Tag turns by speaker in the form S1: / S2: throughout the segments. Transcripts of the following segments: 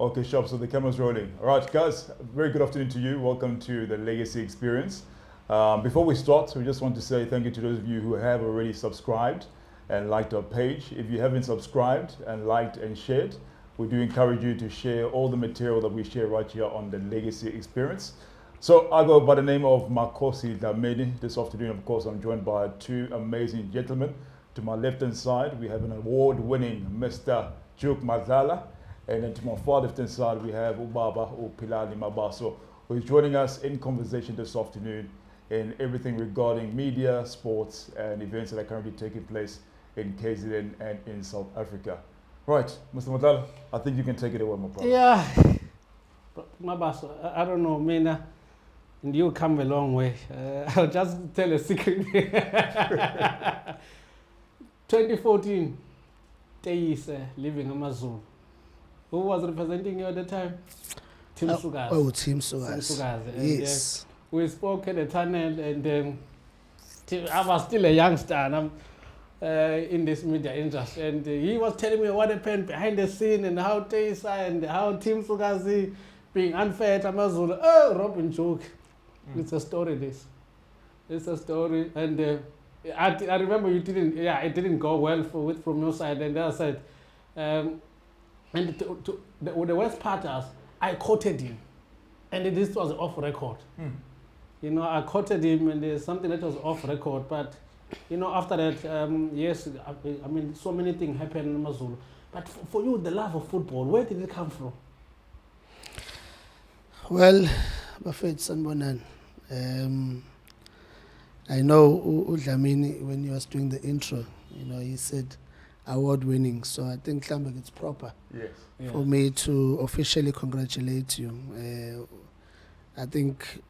S1: Okay, sharp. So the camera's rolling. All right, guys. Very good afternoon to you. Welcome to the Legacy Experience. Before we start, we just want to say thank you to those of you who have already subscribed and liked our page. If you haven't subscribed and liked and shared, we do encourage you to share all the material that we share right here on the Legacy Experience. So I go by the name of Makosi Dlamini. This afternoon, of course, I'm joined by two amazing gentlemen. To my left-hand side, we have an award-winning Mr. Duke Mazala. And then to my far left-hand side, we have Ubaba or Philani Mabaso, who is joining us in conversation this afternoon in everything regarding media, sports, and events that are currently taking place in KZN and in South Africa. Right, Mr. Mazala, I think you can take it away, my brother.
S2: Yeah, Mabaso, I don't know, Mina, and you come a long way. I'll just tell a secret. 2014, Teis living AmaZulu. Who was representing you at the time? Tim Sugas.
S3: Oh, Tim Sugas. Yes.
S2: We spoke at the tunnel, and I was still a youngster, and I'm in this media industry. And he was telling me what happened behind the scene and how Teisa and how Tim Sugas being unfair to AmaZulu. Oh, Robin joke. It's a story, this. It's a story. And I remember you didn't, it didn't go well from your side and the other side. And the worst part is, I quoted him, and this was off record. You know, I quoted him, and there's something that was off record. But you know, after that, yes, I mean, so many things happened in AmaZulu. But for you, the love of football, where did it come from?
S3: Well, Bafet Sanbonan, I know Udlamini, when he was doing the intro, you know, he said award-winning, so I think Klambek it's proper for me to officially congratulate you. I think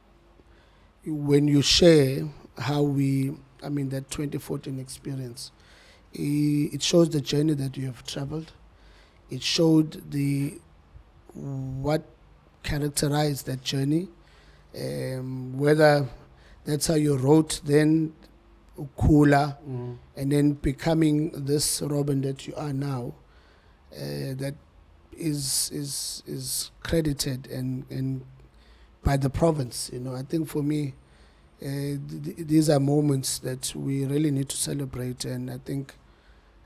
S3: when you share how that 2014 experience, it shows the journey that you have traveled. It showed what characterized that journey, whether that's how you wrote then Ukula, and then becoming this Robin that you are now, that is credited and by the province. You know, I think for me, these are moments that we really need to celebrate, and I think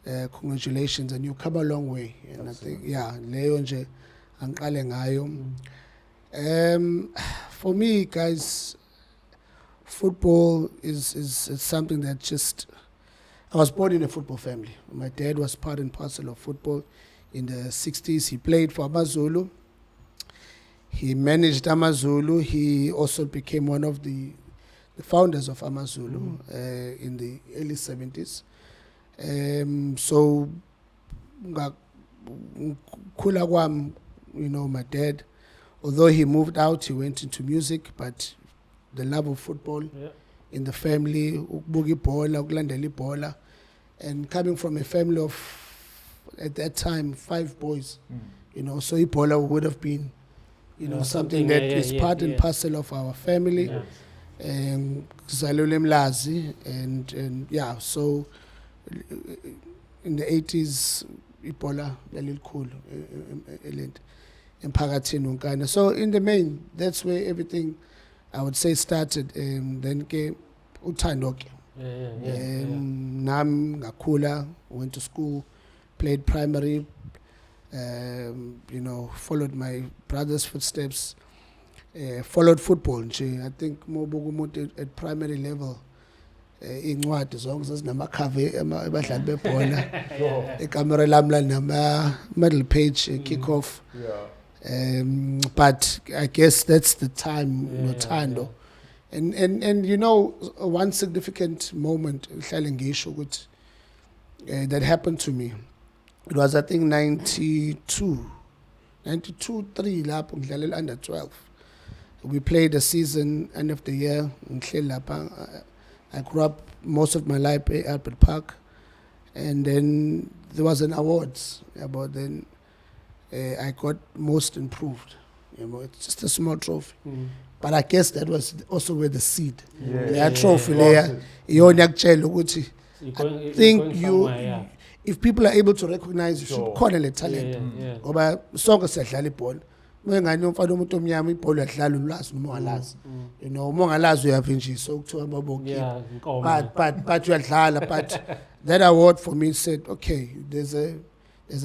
S3: congratulations, and you come a long way. And absolutely. I think leyo nje angiqale ngayo. For me, guys, football is something that just, I was born in a football family. My dad was part and parcel of football in the 60s. He played for AmaZulu. He managed AmaZulu. He also became one of the founders of AmaZulu in the early 70s. So, kula kwam, you know, my dad, although he moved out, he went into music, but the love of football in the family, ukbuki bola, ukulandela bola, and coming from a family of, at that time, 5 boys, you know, so bola would have been, you know, something that is part and parcel of our family. And so in the 80s, ibola lalil cool, in so in the main, that's where everything, I would say, started. Then came uthando ke. Nam ngakhula, went to school, played primary, you know, followed my brother's footsteps, followed football. I think more at primary level, incwadi zonke zazinamakhavi abadlali bebhola, ikamera lamla nama middle page kick-off. But I guess that's the time, Notando. And you know, one significant moment that happened to me, it was, I think, 92-3 lapho ngidlalela under 12. We played a season end of the year. I grew up most of my life at Albert Park, and then there was an awards about then. I got most improved. You know, it's just a small trophy. But I guess that was also where the seed. Trophy there. I think if people are able to recognize you, should call it talent. Ngoba sonke siyadlala ibhola. Mengane umfana umuntu omnyama ibhola yadlala ulazi noma ungalazi. You know, uma ungalazi uyavinjiswa ukuthiwa babokipha. But uyadlala, but that award for me said, okay, there's a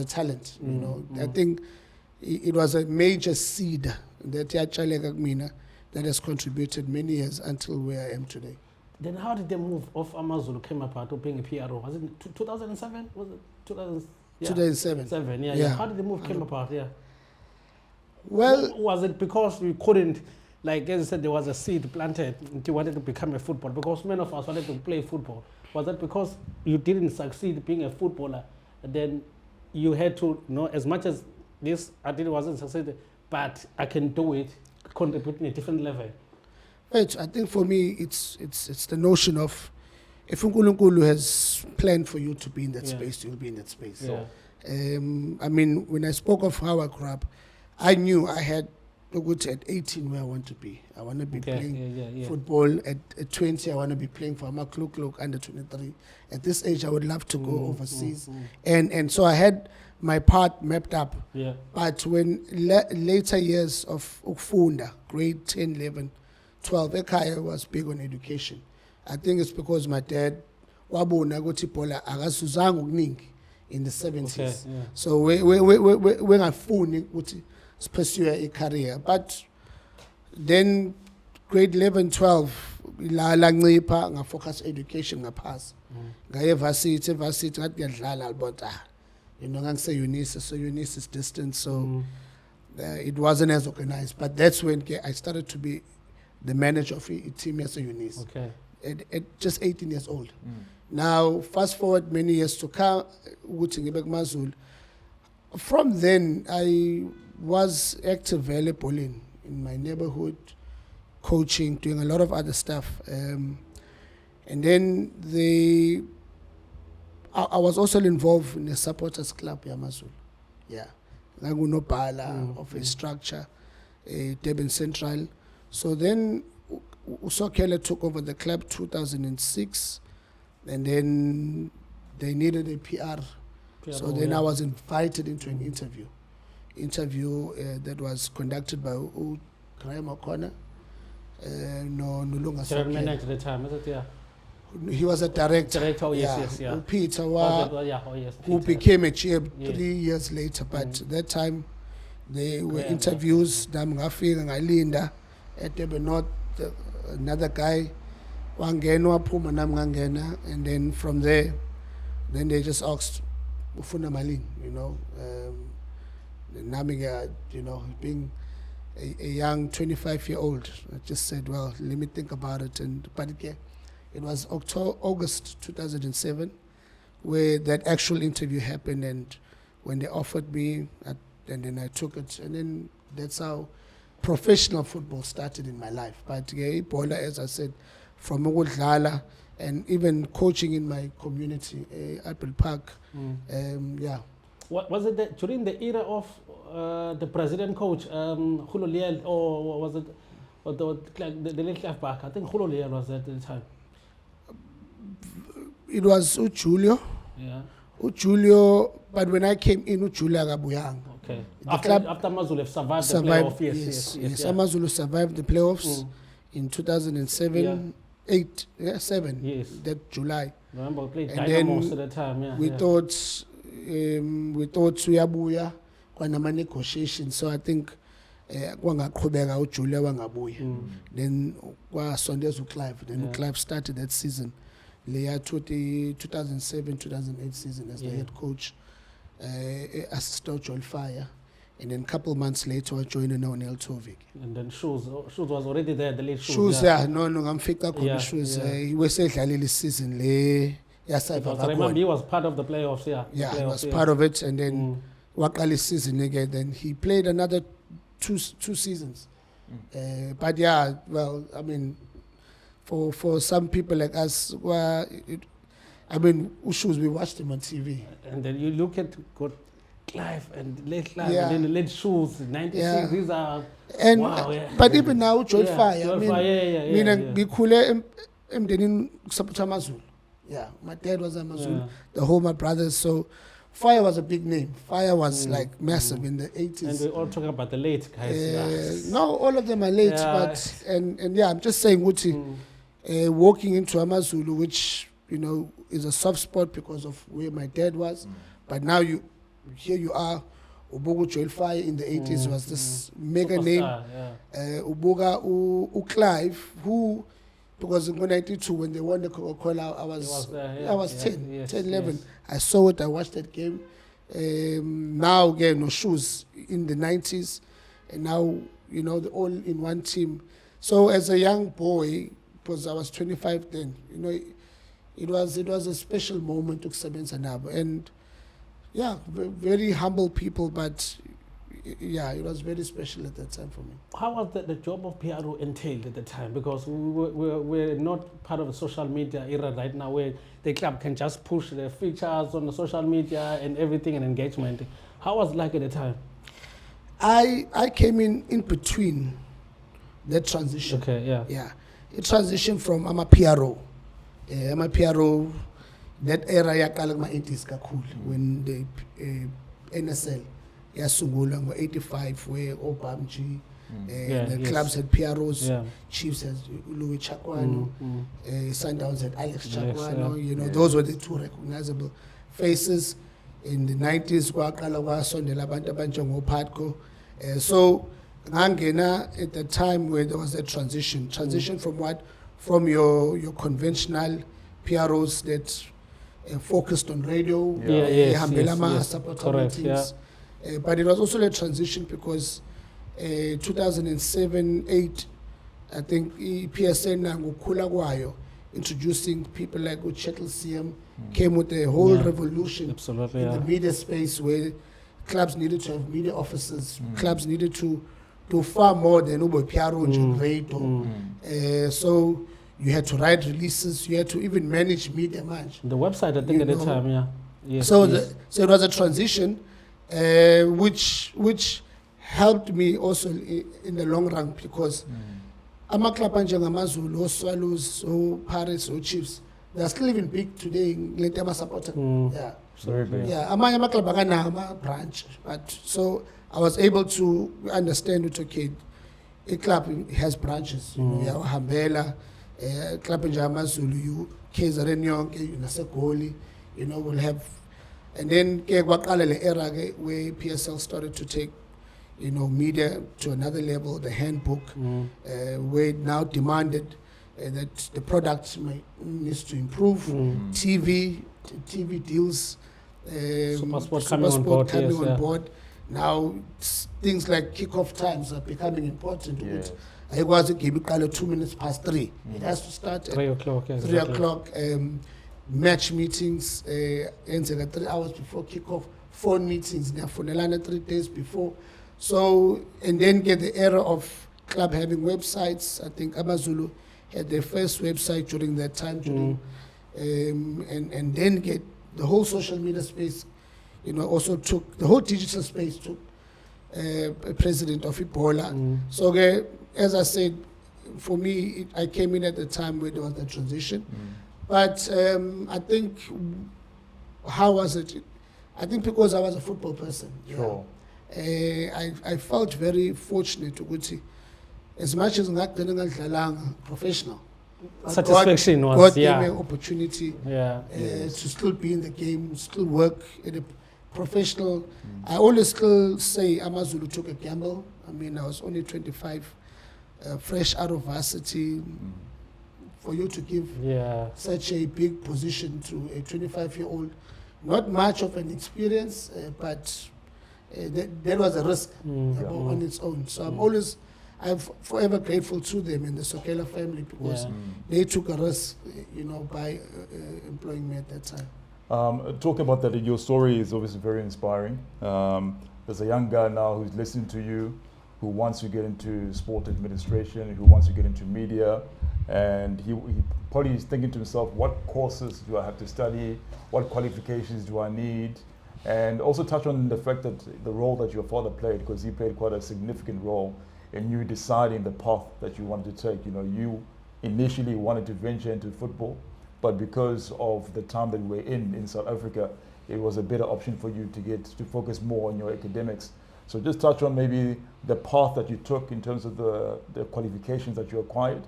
S3: talent, you know. I think it was a major seed that that has contributed many years until where I am today.
S2: Then how did the move of AmaZulu came about of being a PRO? Was it 2007? Was it
S3: 2007?
S2: Yeah. How did the move came about? Yeah.
S3: Well,
S2: was it because you couldn't, like as I said, there was a seed planted and you wanted to become a footballer? Because many of us wanted to play football. Was that because you didn't succeed being a footballer? And then you had to, you know, as much as this I wasn't succeeded, but I can do it, contribute in a different level.
S3: Right. I think for me, it's the notion of if uNkulunkulu has planned for you to be in that space, you'll be in that space.
S2: Yeah.
S3: I mean, when I spoke of how I grew up, I knew I had at 18 where I want to be. I want to be playing football. At 20, I want to be playing for AmaZulu under 23. At this age, I would love to go overseas. And so I had my path mapped up.
S2: Yeah.
S3: But when later years of Ukfunda, grade 10, 11, 12, ekhaya was big on education. I think it's because my dad wabona ukuthi ibhola akasuzanga okuningi in the 70s. So when I phone ukuthi pursue a career, but then grade 11, 12 la ncipha nga focus education ngaphasi. Ngaye varsity ngathi ngiyadlala but you know ngangise Eunice, so Eunice is distant, so it wasn't as organized. But that's when I started to be the manager of a team as a Eunice. At just 18 years old. Now, fast forward many years to come, from then, I was active volleyball in my neighborhood, coaching, doing a lot of other stuff. And then I was also involved in a supporters club, AmaZulu. Yeah. Ngangunobhala of a structure, Durban Central. So then Usokele took over the club 2006, and then they needed a PR. So then I was invited into an interview that was conducted by Graham O'Connor. No Lunga
S2: Sokele. Manager at the time, is it? Yeah.
S3: He was a director.
S2: Yes.
S3: Peter who became a chair 3 years later. But that time, they were interviews. Damgafika ngalinda at Durban North. Another guy, Wangeno Puma Namgangena, and then from there, then they just asked Ufuna Malin, you know, Namiga, you know, being a young 25-year-old. I just said, well, let me think about it. But it was August 2007 where that actual interview happened, and when they offered me, and then I took it, and then that's how professional football started in my life. But Bola, as I said, from Ukudlala and even coaching in my community, Apple Park.
S2: What was it during the era of the president coach, Khuloliel, or was it the late left back? I think Khuloliel was at the time.
S3: It was Julio.
S2: Yeah.
S3: Julio, but when I came in, Julio Gabuyang.
S2: Okay. After AmaZulu survived the playoffs.
S3: Yes. AmaZulu survived the playoffs in 2007, 7.
S2: Yes.
S3: That July.
S2: Remember, we played Dynamos at the time. Yeah.
S3: We thought Suyabuya kwanama negotiations. So I think kwangaqhubeka uJulia wangabuya. Then kwasondeza uClive. Then uClive started that season. Leya 2007-2008 season as the head coach, assistant Joel Fire, and then a couple months later I joined Nel Tovik.
S2: And then Shoes was already there, the late Shoes.
S3: Shoes, I'm fika Shoes. He was this season. I
S2: remember he was part of the playoffs.
S3: Yeah, he was part of it, and then Wakali season again. Then he played another two seasons. But yeah, well, I mean, for some people like us, Ushus, we watched him on TV.
S2: And then you look at Clive and late Clive and then the late Shoes, 96, these are...
S3: And,
S2: wow,
S3: but even now, Joel Fire,
S2: Joel Fire,
S3: Bikule Mdenin support AmaZulu. Yeah, my dad was AmaZulu. The whole my brothers. So Fire was a big name. Fire was like massive in the 80s.
S2: And we're all talking about the late guys.
S3: No, all of them are late, but and yeah, I'm just saying, Uti, walking into AmaZulu, which is a soft spot because of where my dad was, but now here you are. Ubuga Joel Fire in the 80s was this mega name. Ubuga Clive, who, because in 1992 when they won the Coca-Cola, I was 10, 11. Yes. I saw it, I watched that game. Now again, no shoes in the 90s, and now they're all in one team. So as a young boy, because I was 25 then, it was a special moment to Sabenza Nabo, and yeah, very humble people, but yeah, it was very special at that time for me.
S2: How was the job of PRO entailed at the time? Because we're not part of the social media era right now where the club can just push their features on the social media and everything and engagement. How was it like at the time?
S3: I came in between that transition.
S2: Okay, yeah.
S3: Yeah. It transitioned from I'm a PRO. I'm a PRO. That era yakalama 80s kakul when the NSL yasungulwa ngo-85 where Obamji the clubs had PROs, Chiefs had Louis Chakwano, Sundowns had Alex Chakwano, those were the two recognizable faces. In the 90s kwaqala kwasondela abantu abanjengoPhatco. So ngangena at the time where there was a transition from what? From your conventional PROs that focused on radio, supporter meetings. But it was also a transition because 2007-8, I think PSN nangokhula kwayo, introducing people like Chettle CM came with a whole revolution in the media space where clubs needed to have media officers, clubs needed to do far more than PRO and radio. So you had to write releases. You had to even manage media match.
S2: The website, I think, at the time,
S3: So it was a transition, which helped me also in the long run because ama-club AmaZulu, Swallows, Paris, Chiefs, they are still even big today in Lentema supporter. Yeah. Amanye ama-club akanawo branch, but so I was able to understand it. Okay, a club has branches. Hambela. Club in AmaZulu, you KZN yonke, nasegoli, will have, and then kwaqala era where PSL started to take, media to another level. The handbook, where it now demanded that the product needs to improve. TV deals, Supersport coming on board. Now things like kickoff times are becoming important.
S1: Yes.
S3: I was give 2 minutes past 3. It has to start at
S2: 3 o'clock.
S3: 3 o'clock. Match meetings, 3 hours before kickoff. Phone meetings, 3 days before. So, and then get the era of club having websites. I think AmaZulu had their first website during that time. And then get the whole social media space. Also took the whole digital space took president of Ebola. So. As I said, for me, I came in at the time where there was the transition. But I think, how was it? I think because I was a football person.
S1: Sure.
S3: I felt very fortunate to see, as much as I'm professional.
S2: Satisfaction
S3: God gave me an opportunity to still be in the game, still work at a professional. I always still say AmaZulu took a gamble. I mean, I was only 25. Fresh out of varsity, for you to give such a big position to a 25-year-old, not much of an experience, but that was a risk on its own. So I'm forever grateful to them and the Sokela family because they took a risk, by employing me at that time.
S1: Talking about that, your story is obviously very inspiring. There's a young guy now who's listening to you, who wants to get into sport administration, who wants to get into media, and he probably is thinking to himself, what courses do I have to study? What qualifications do I need? And also touch on the fact that the role that your father played, because he played quite a significant role in you deciding the path that you wanted to take. You initially wanted to venture into football, but because of the time that we're in South Africa, it was a better option for you to focus more on your academics. So just touch on maybe the path that you took in terms of the qualifications that you acquired,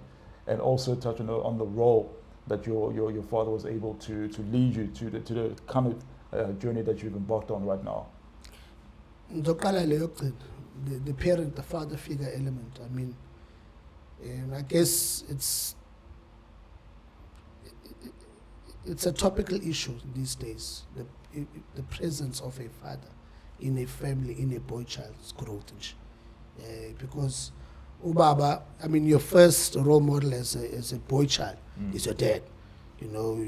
S1: and also touch on the role that your father was able to lead you to the kind of journey that you've embarked on right now.
S3: The parent, the father figure element. I mean, I guess it's a topical issue these days. The presence of a father in a family, in a boy child's growth, because ubaba, I mean, your first role model as a boy child is your dad. You know,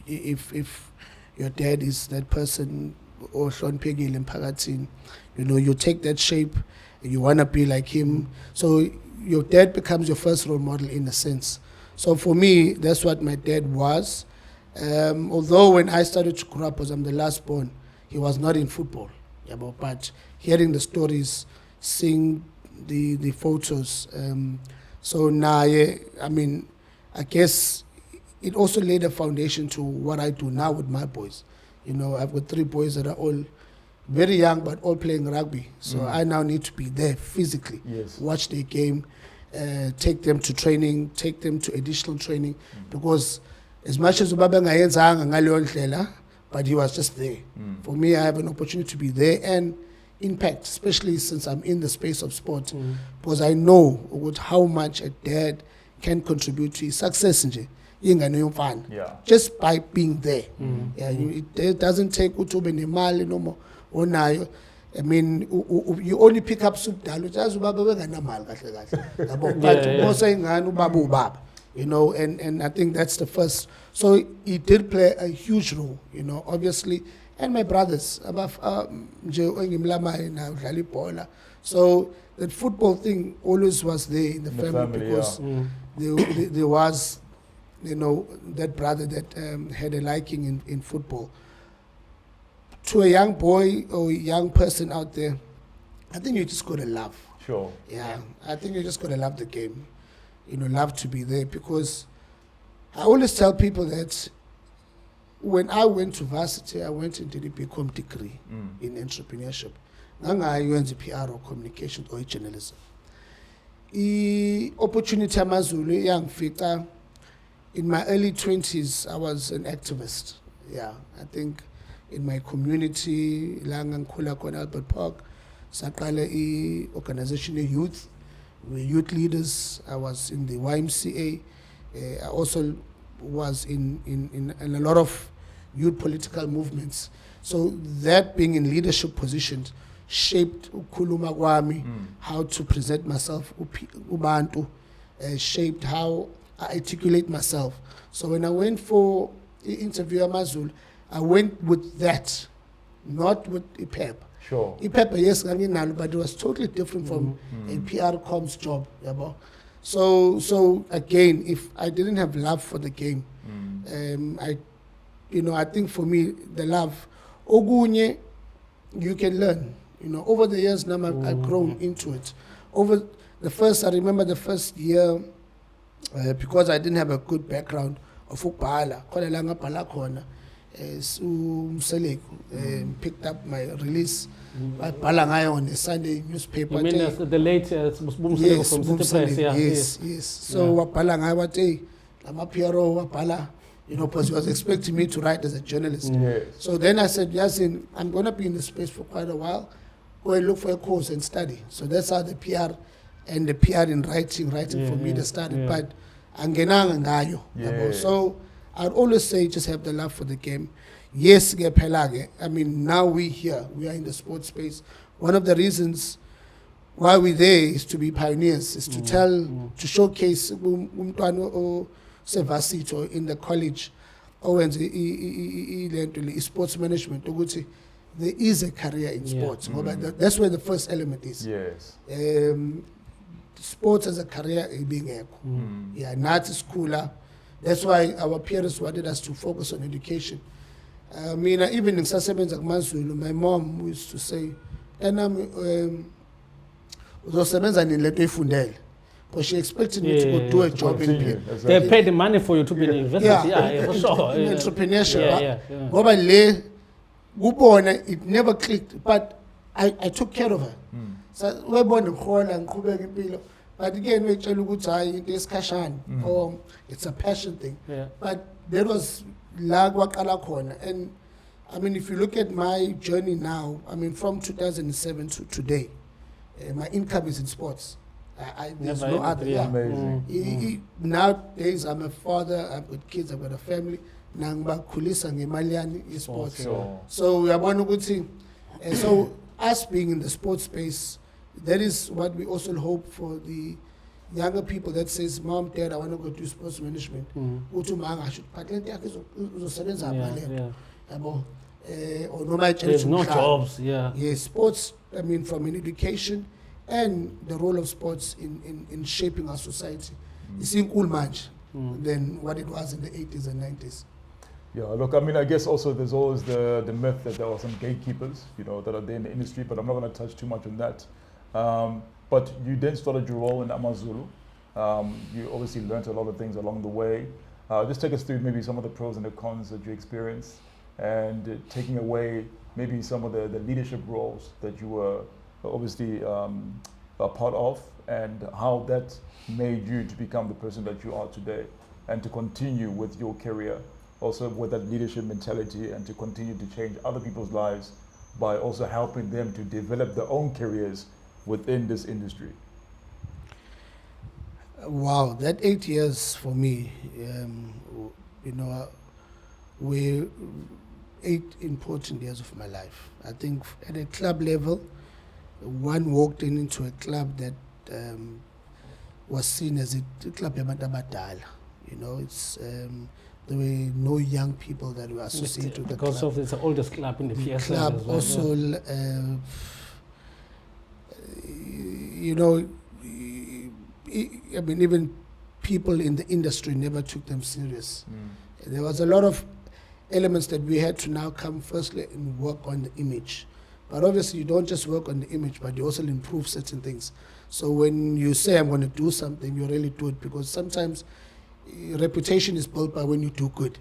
S3: if your dad is that person, or Sean Peggy in Pagatin, you know, you take that shape, you want to be like him. So your dad becomes your first role model in a sense. So for me, that's what my dad was. Although when I started to grow up, because I'm the last born, he was not in football. Yeah, but hearing the stories, seeing the photos. So now, I mean, I guess it also laid a foundation to what I do now with my boys. You know, I've got 3 boys that are all very young, but all playing rugby. So I now need to be there physically, watch their game, take them to training, take them to additional training, because as much as Ubaba ngayenzanga ngaleyo ndlela, but he was just there. For me, I have an opportunity to be there and impact, especially since I'm in the space of sport, because I know how much a dad can contribute to his success. Just by being there. It doesn't take utube nemali no more onayo. I mean, you only pick up soup dalu just ubaba benganamali kahle kahle. You know, and I think that's the first. So he did play a huge role, you know, obviously, and my brothers. So that football thing always was there in the family because there was, you know, that brother that had a liking in football. To a young boy or young person out there, I think you just got to love.
S1: Sure.
S3: Yeah, I think you just got to love the game. You know, love to be there, because I always tell people that when I went to varsity, I went into the BCom degree in entrepreneurship. I went to PR or communication or journalism. The opportunity AmaZulu young figure. In my early 20s, I was an activist. Yeah, I think in my community, Langankula Kon Albert Park, Sakala organization of youth. We're youth leaders. I was in the YMCA. I also was in a lot of youth political movements. So that being in leadership positions shaped ukuluma kwami, how to present myself, ubantu, shaped how I articulate myself. So when I went for the interview at AmaZulu, I went with that, not with IPEP.
S1: Sure.
S3: IPEP, yes, but it was totally different from a PR comms job. So again, if I didn't have love for the game, I think for me, the love, ogunye, you can learn. You know, over the years now, I've grown into it. I remember the first year, because I didn't have a good background of ukubhala, picked up my release. I bhala on a Sunday newspaper.
S2: You mean the late
S3: yes,
S2: from City Press,
S3: yes. So wabhala ngayo wathi lama PRO wabhala, you know, because he was expecting me to write as a journalist.
S1: Yes.
S3: So then I said, Yasin, I'm going to be in the space for quite a while. Go and look for a course and study. So that's how the PR and the PR in writing for me to started. But angenanga ngayo. So I'd always say just have the love for the game. Yes, I mean, now we are in the sports space. One of the reasons why we're there is to be pioneers, is to to showcase umntwana sevasito in the college or in sports management. There is a career in sports. That's where the first element is.
S1: Yes.
S3: Sports as a career being not schooler. That's why our parents wanted us to focus on education. I mean, even in Sasebenza AmaZulu, my mom used to say, uzosebenza nini lento ifundele. Because she expected me to go do a job in
S1: Continue,
S3: beer.
S1: exactly.
S2: They paid the money for you to be in university. Yeah, for sure.
S3: In entrepreneurship.
S2: Yeah.
S3: Ngoba le kubona, it never clicked, but I took care of her. So webona ngikhona ngiqhubeka impilo. But again, we tell you discussion or it's a passion thing.
S2: Yeah.
S3: But there was lag wakala khona. And I mean, if you look at my journey now, I mean, from 2007 to today, my income is in sports. There's no other. Yeah.
S1: Amazing.
S3: Nowadays, I'm a father, I've got kids, I've got a family. Nangba kulisa ngemaliani sports.
S1: Sure.
S3: So we are one good thing. And so us being in the sports space, that is what we also hope for the younger people that says, Mom, Dad, I want to go do sports management. I should
S2: There's no jobs. Yeah.
S3: Yes, sports, I mean, from an education and the role of sports in shaping our society. It's in cool much than what it was in the 80s and 90s.
S1: Yeah, look, I mean, I guess also there's always the myth that there are some gatekeepers, that are there in the industry, but I'm not going to touch too much on that. But you then started your role in AmaZulu. You obviously learned a lot of things along the way. Just take us through maybe some of the pros and the cons that you experienced, and taking away maybe some of the leadership roles that you were obviously a part of, and how that made you to become the person that you are today, and to continue with your career, also with that leadership mentality, and to continue to change other people's lives by also helping them to develop their own careers within this industry.
S3: Wow, that 8 years for me, were 8 important years of my life. I think at a club level, one walked into a club that was seen as a club yabantu abadala. There were no young people that were associated with the club.
S2: Because of it's the oldest club in the
S3: The
S2: PSL.
S3: club
S2: as well,
S3: also, I mean, even people in the industry never took them serious. There was a lot of elements that we had to now come firstly and work on the image. But obviously you don't just work on the image, but you also improve certain things. So when you say I'm going to do something, you really do it, because sometimes reputation is built by when you do good.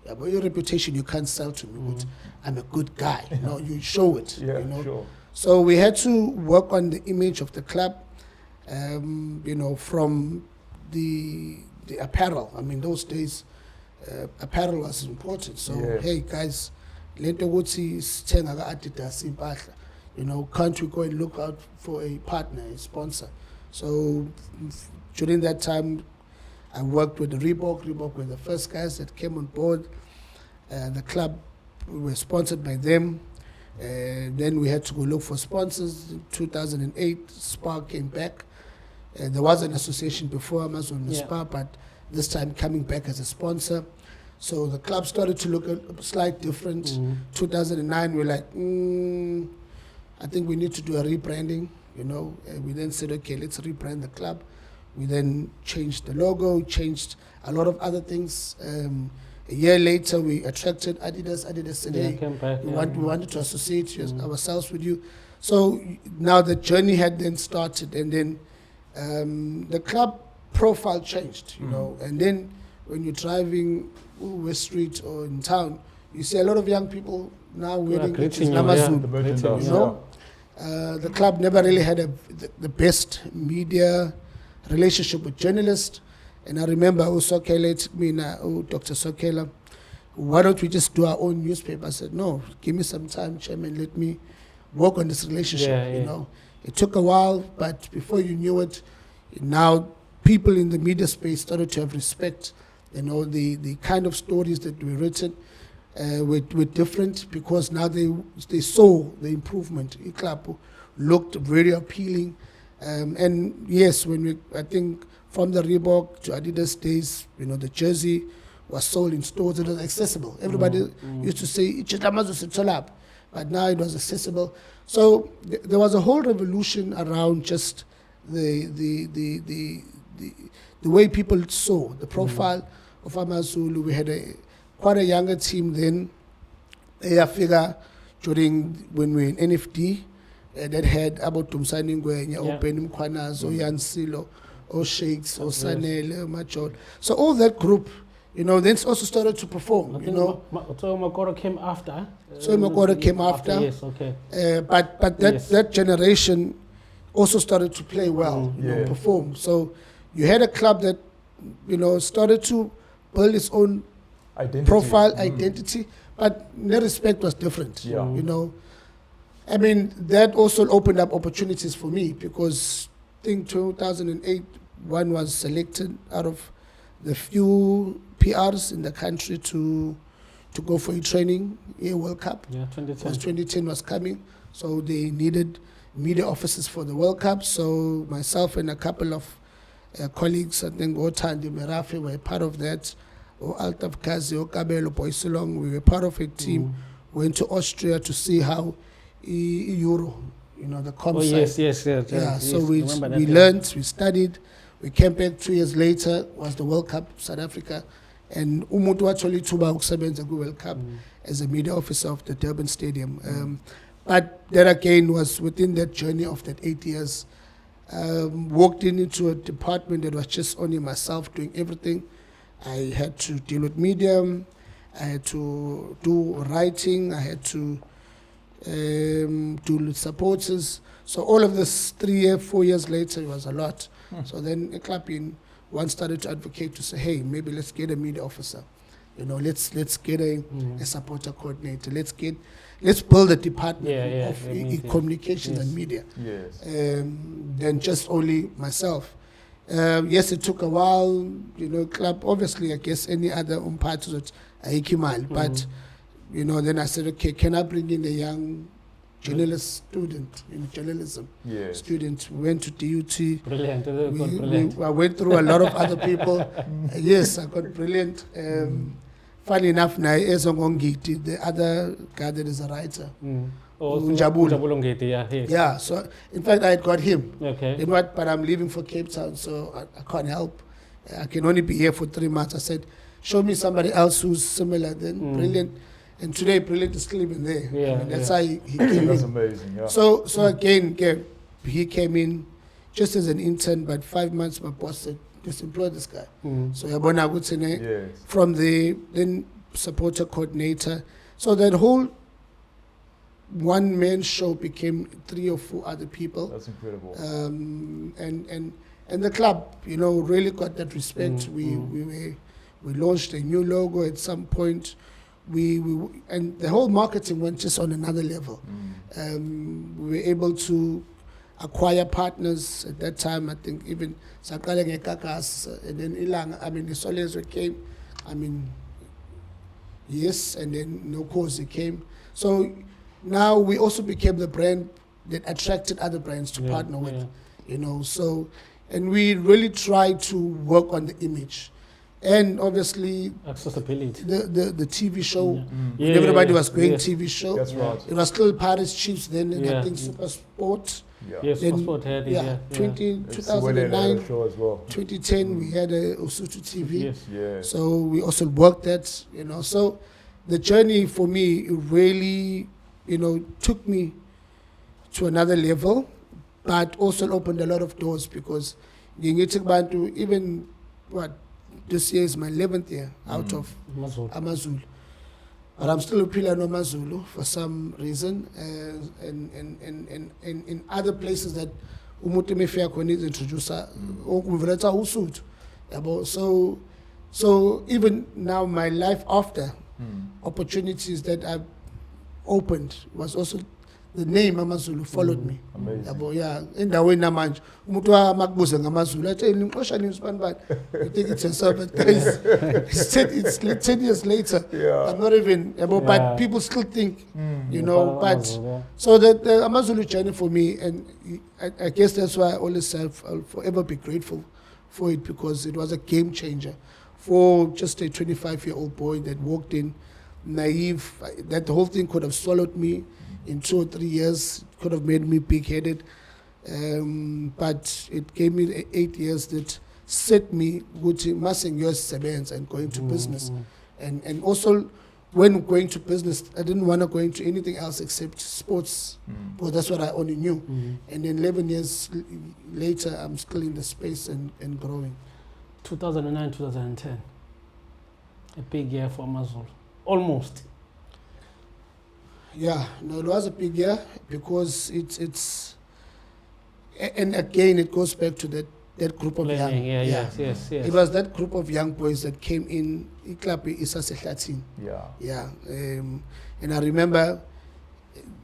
S3: Yeah, but your reputation you can't sell to me, but I'm a good guy. You show it.
S1: Yeah, sure.
S3: So we had to work on the image of the club, from the apparel. I mean, those days, apparel was important. So, hey guys, can't we go and look out for a partner, a sponsor? So during that time, I worked with the Reebok. Reebok were the first guys that came on board. The club, we were sponsored by them. Then we had to go look for sponsors. In 2008, SPA came back. There was an association before AmaZulu SPA, but this time coming back as a sponsor. So the club started to look a slight different. 2009, we're like, I think we need to do a rebranding. We then said, okay, let's rebrand the club. We then changed the logo, changed a lot of other things. A year later, we attracted Adidas. Adidas said, hey, we wanted to associate ourselves with you. So now the journey had then started, and then the club profile changed, and then when you're driving West Street or in town, you see a lot of young people now wearing AmaZulu. The club never really had the best media relationship with journalists. And I remember Sokela took me Dr. Sokela, why don't we just do our own newspaper? I said, no, give me some time, Chairman, let me work on this relationship, It took a while, but before you knew it, now people in the media space started to have respect. The kind of stories that were written were different, because now they saw the improvement. The club looked very appealing. And yes, I think from the Reebok to Adidas days, the jersey was sold in stores. It was accessible. Everybody used to say, but now it was accessible. So there was a whole revolution around just the way people saw the profile of AmaZulu. We had quite a younger team then. I figure during when we were in NFD, that had about Tumsani Ngwenya, Open Mkwanazo, Jan Silo, Shakes, Sanele, Majol. So all that group, then also started to perform.
S2: So Makoro came after.
S3: So Makoro came after.
S2: Yes, okay.
S3: But that generation also started to play well, perform. So you had a club that, started to build its own profile, identity, but their respect was different. I mean, that also opened up opportunities for me because I think 2008, one was selected out of the few PRs in the country to go for a training, a World Cup.
S2: Yeah, 2010.
S3: Because 2010 was coming, so they needed media officers for the World Cup. So myself and a couple of colleagues, I think Otandi Merafi were part of that. Altaf Kazi, Kabelo, Boisilong, we were part of a team. Went to Austria to see how Euro, the comp side.
S2: Yes.
S3: Yeah, so we learned, we studied, we came back 2 years later, was the World Cup, South Africa, and Umutu actually Tuba Uksabenza World Cup as a media officer of the Durban Stadium. But that again was within that journey of that 8 years. Walked into a department that was just only myself doing everything. I had to deal with media, I had to do writing, I had to do supporters. So all of this 4 years later, it was a lot. So then a club one started to advocate to say, hey, maybe let's get a media officer. Let's get a supporter coordinator. Let's build a department of communications and media.
S1: Yes.
S3: Than just only myself. Yes, it took a while. Club obviously, I guess any other parts of it, but then I said, okay, can I bring in a young journalist student in journalism?
S1: Yes.
S3: Student went to DUT.
S2: Brilliant.
S3: I went through a lot of other people. Yes, I got brilliant. Funny enough, now Ezongongiti, the other guy that is a writer.
S2: Njabulu.
S3: Yeah, so in fact I had got him.
S2: Okay.
S3: But I'm leaving for Cape Town, so I can't help. I can only be here for 3 months. I said, show me somebody else who's similar. Then Brilliant. And today Brilliant is still even there.
S2: Yeah,
S3: that's how he came
S1: That's
S3: in.
S1: amazing. Yeah.
S3: So again, he came in just as an intern, but 5 months my boss said, just employ this guy. So Yabona Gutsene,
S1: Yes.
S3: from the then supporter coordinator. So that whole one-man show became 3 or 4 other people.
S1: That's incredible.
S3: And the club, really got that respect. We launched a new logo at some point. And the whole marketing went just on another level. We were able to acquire partners at that time. I think even Sakale Ngekakas, and then Ilang, the Solezwe came. Yes, and then Nokozi came. So now we also became the brand that attracted other brands to partner with. So, and we really tried to work on the image. And obviously,
S2: accessibility.
S3: The TV show, when everybody was going TV show.
S1: That's right.
S3: It was still Paris Chiefs then, and I think Super Sport.
S2: Yes, Super Sport had it.
S3: 2009,
S1: as well.
S3: 2010, we had a Usutu TV.
S1: Yes.
S3: So we also worked that, So the journey for me really, took me to another level, but also opened a lot of doors because even this year is my 11th year out of AmaZulu. But I'm still a Philani Mabaso for some reason. And in other places that Umutime needs introducer, so even now my life after opportunities that I've opened was also the name AmaZulu followed me.
S1: Amazing.
S3: Endaweni namanje umuntu amakubuze ngamaZulu athi nimqosha nimsibani bani, you think it's a servant guys. It's 10 years later. I'm not even but people still think but so the AmaZulu journey for me, and I guess that's why I always say I'll forever be grateful for it, because it was a game changer for just a 25-year-old boy that walked in naive, that the whole thing could have swallowed me in 2 or 3 years, could have made me big-headed. But it gave me 8 years that set me with massing your sebenza and going to business. And also when going to business, I didn't want to go into anything else except sports, because that's what I only knew. And then 11 years later, I'm still in the space and growing.
S2: 2009, 2010. A big year for AmaZulu. Almost.
S3: Yeah, no, it was a big year because it's and again, it goes back to that group of young.
S2: Yes.
S3: It was that group of young boys that came in. Yeah. And I remember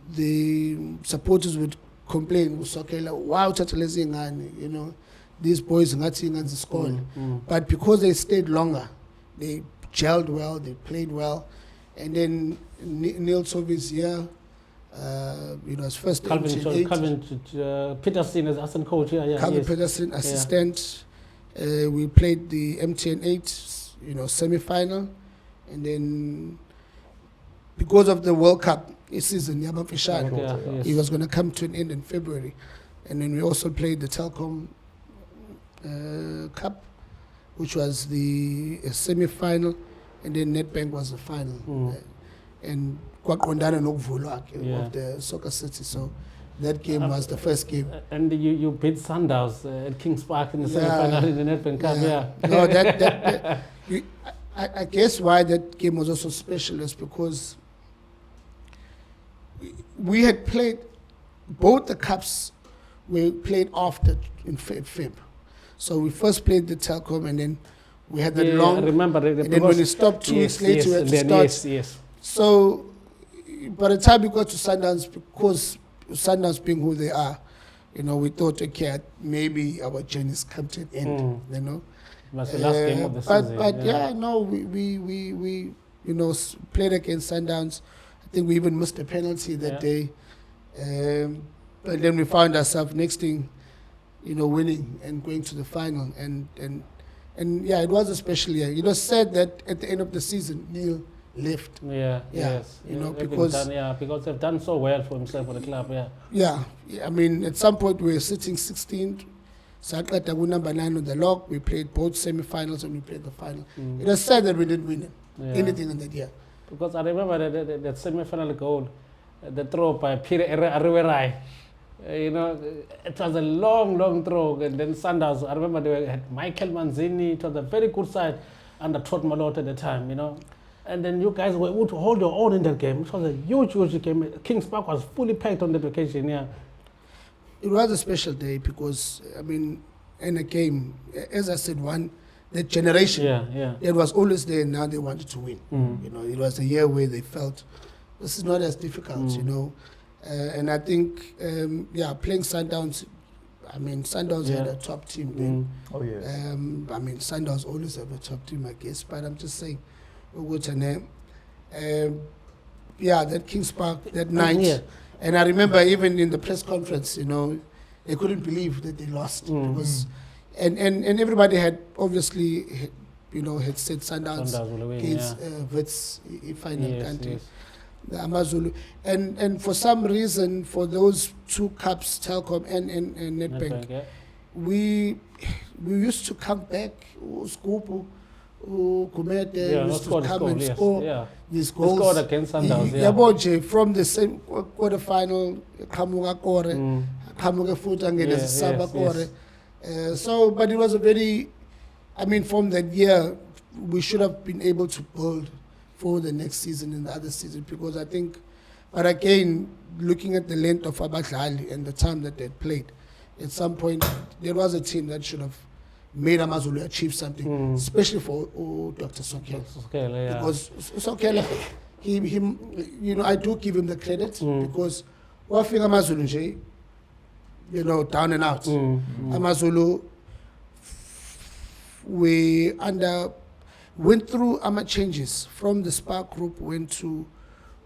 S3: the supporters would complain, wow, you know, these boys are scored. But because they stayed longer, they gelled well, they played well. And then Neil Sovi's year, his first
S2: Calvin Peterson as assistant coach.
S3: Calvin Peterson, assistant. We played the MTN 8, semi-final. And then because of the World Cup season, he was going to come to an end in February. And then we also played the Telkom Cup, which was the semi-final. And then Nedbank was the final. And of the Soccer City. So that game was the first game.
S2: And you beat Sundowns at Kings Park in the semi-final in the Nedbank Cup.
S3: No, I guess why that game was also special is because we had played both the cups. We played after in Feb. So we first played the Telkom, and then we had the long.
S2: I remember.
S3: And then when we stopped 2 weeks later, we had to start. So by the time we got to Sundowns, because Sundowns being who they are, we thought, okay, maybe our journey's come to an end.
S2: It was the last game of the season.
S3: We played against Sundowns. I think we even missed a penalty that day. But then we found ourselves next thing, winning and going to the final. And it was a special year. It was said that at the end of the season, Neil left.
S2: Because they've done so well for himself for the club.
S3: I mean, at some point we were sitting 16th. Saklata number 9 on the log. We played both semi-finals and we played the final. It was said that we didn't win anything in that year.
S2: Because I remember that semi-final goal, the throw by Peter Ariwerai. It was a long throw. And then Sundowns, I remember they had Michael Manzini. It was a very good side under Todd Malott at the time, And then you guys were able to hold your own in that game. It was a huge game. Kings Park was fully packed on the occasion,
S3: It was a special day because, in a game, as I said, that generation, it was always there, and now they wanted to win. It was a year where they felt this is not as difficult, and I think, playing Sundowns, Sundowns had a top team then.
S1: Oh, yes.
S3: Sundowns always have a top team, I guess, but I'm just saying, that Kings Park, that night. And I remember even in the press conference, they couldn't believe that they lost. Because, and everybody had obviously, had said Sundowns against Wits final country, the AmaZulu. And for some reason, for those two cups, Telkom and Nedbank, we used to come back, Skupu, Kumete used to come and score these goals.
S2: Scored against Sundowns,
S3: from the same quarterfinal, Kamuga Kore, Kamuga Futangene, Saba Kore. But it was a very, from that year, we should have been able to build for the next season and the other season, because I think, but again, looking at the length of Abadlali and the time that they played, at some point, there was a team that should have made AmaZulu achieve something, especially for Dr. Sokela. Because Sokela, I do give him the credit, because Wafing AmaZulu, down and out. AmaZulu, we went through changes from the Spark group, went to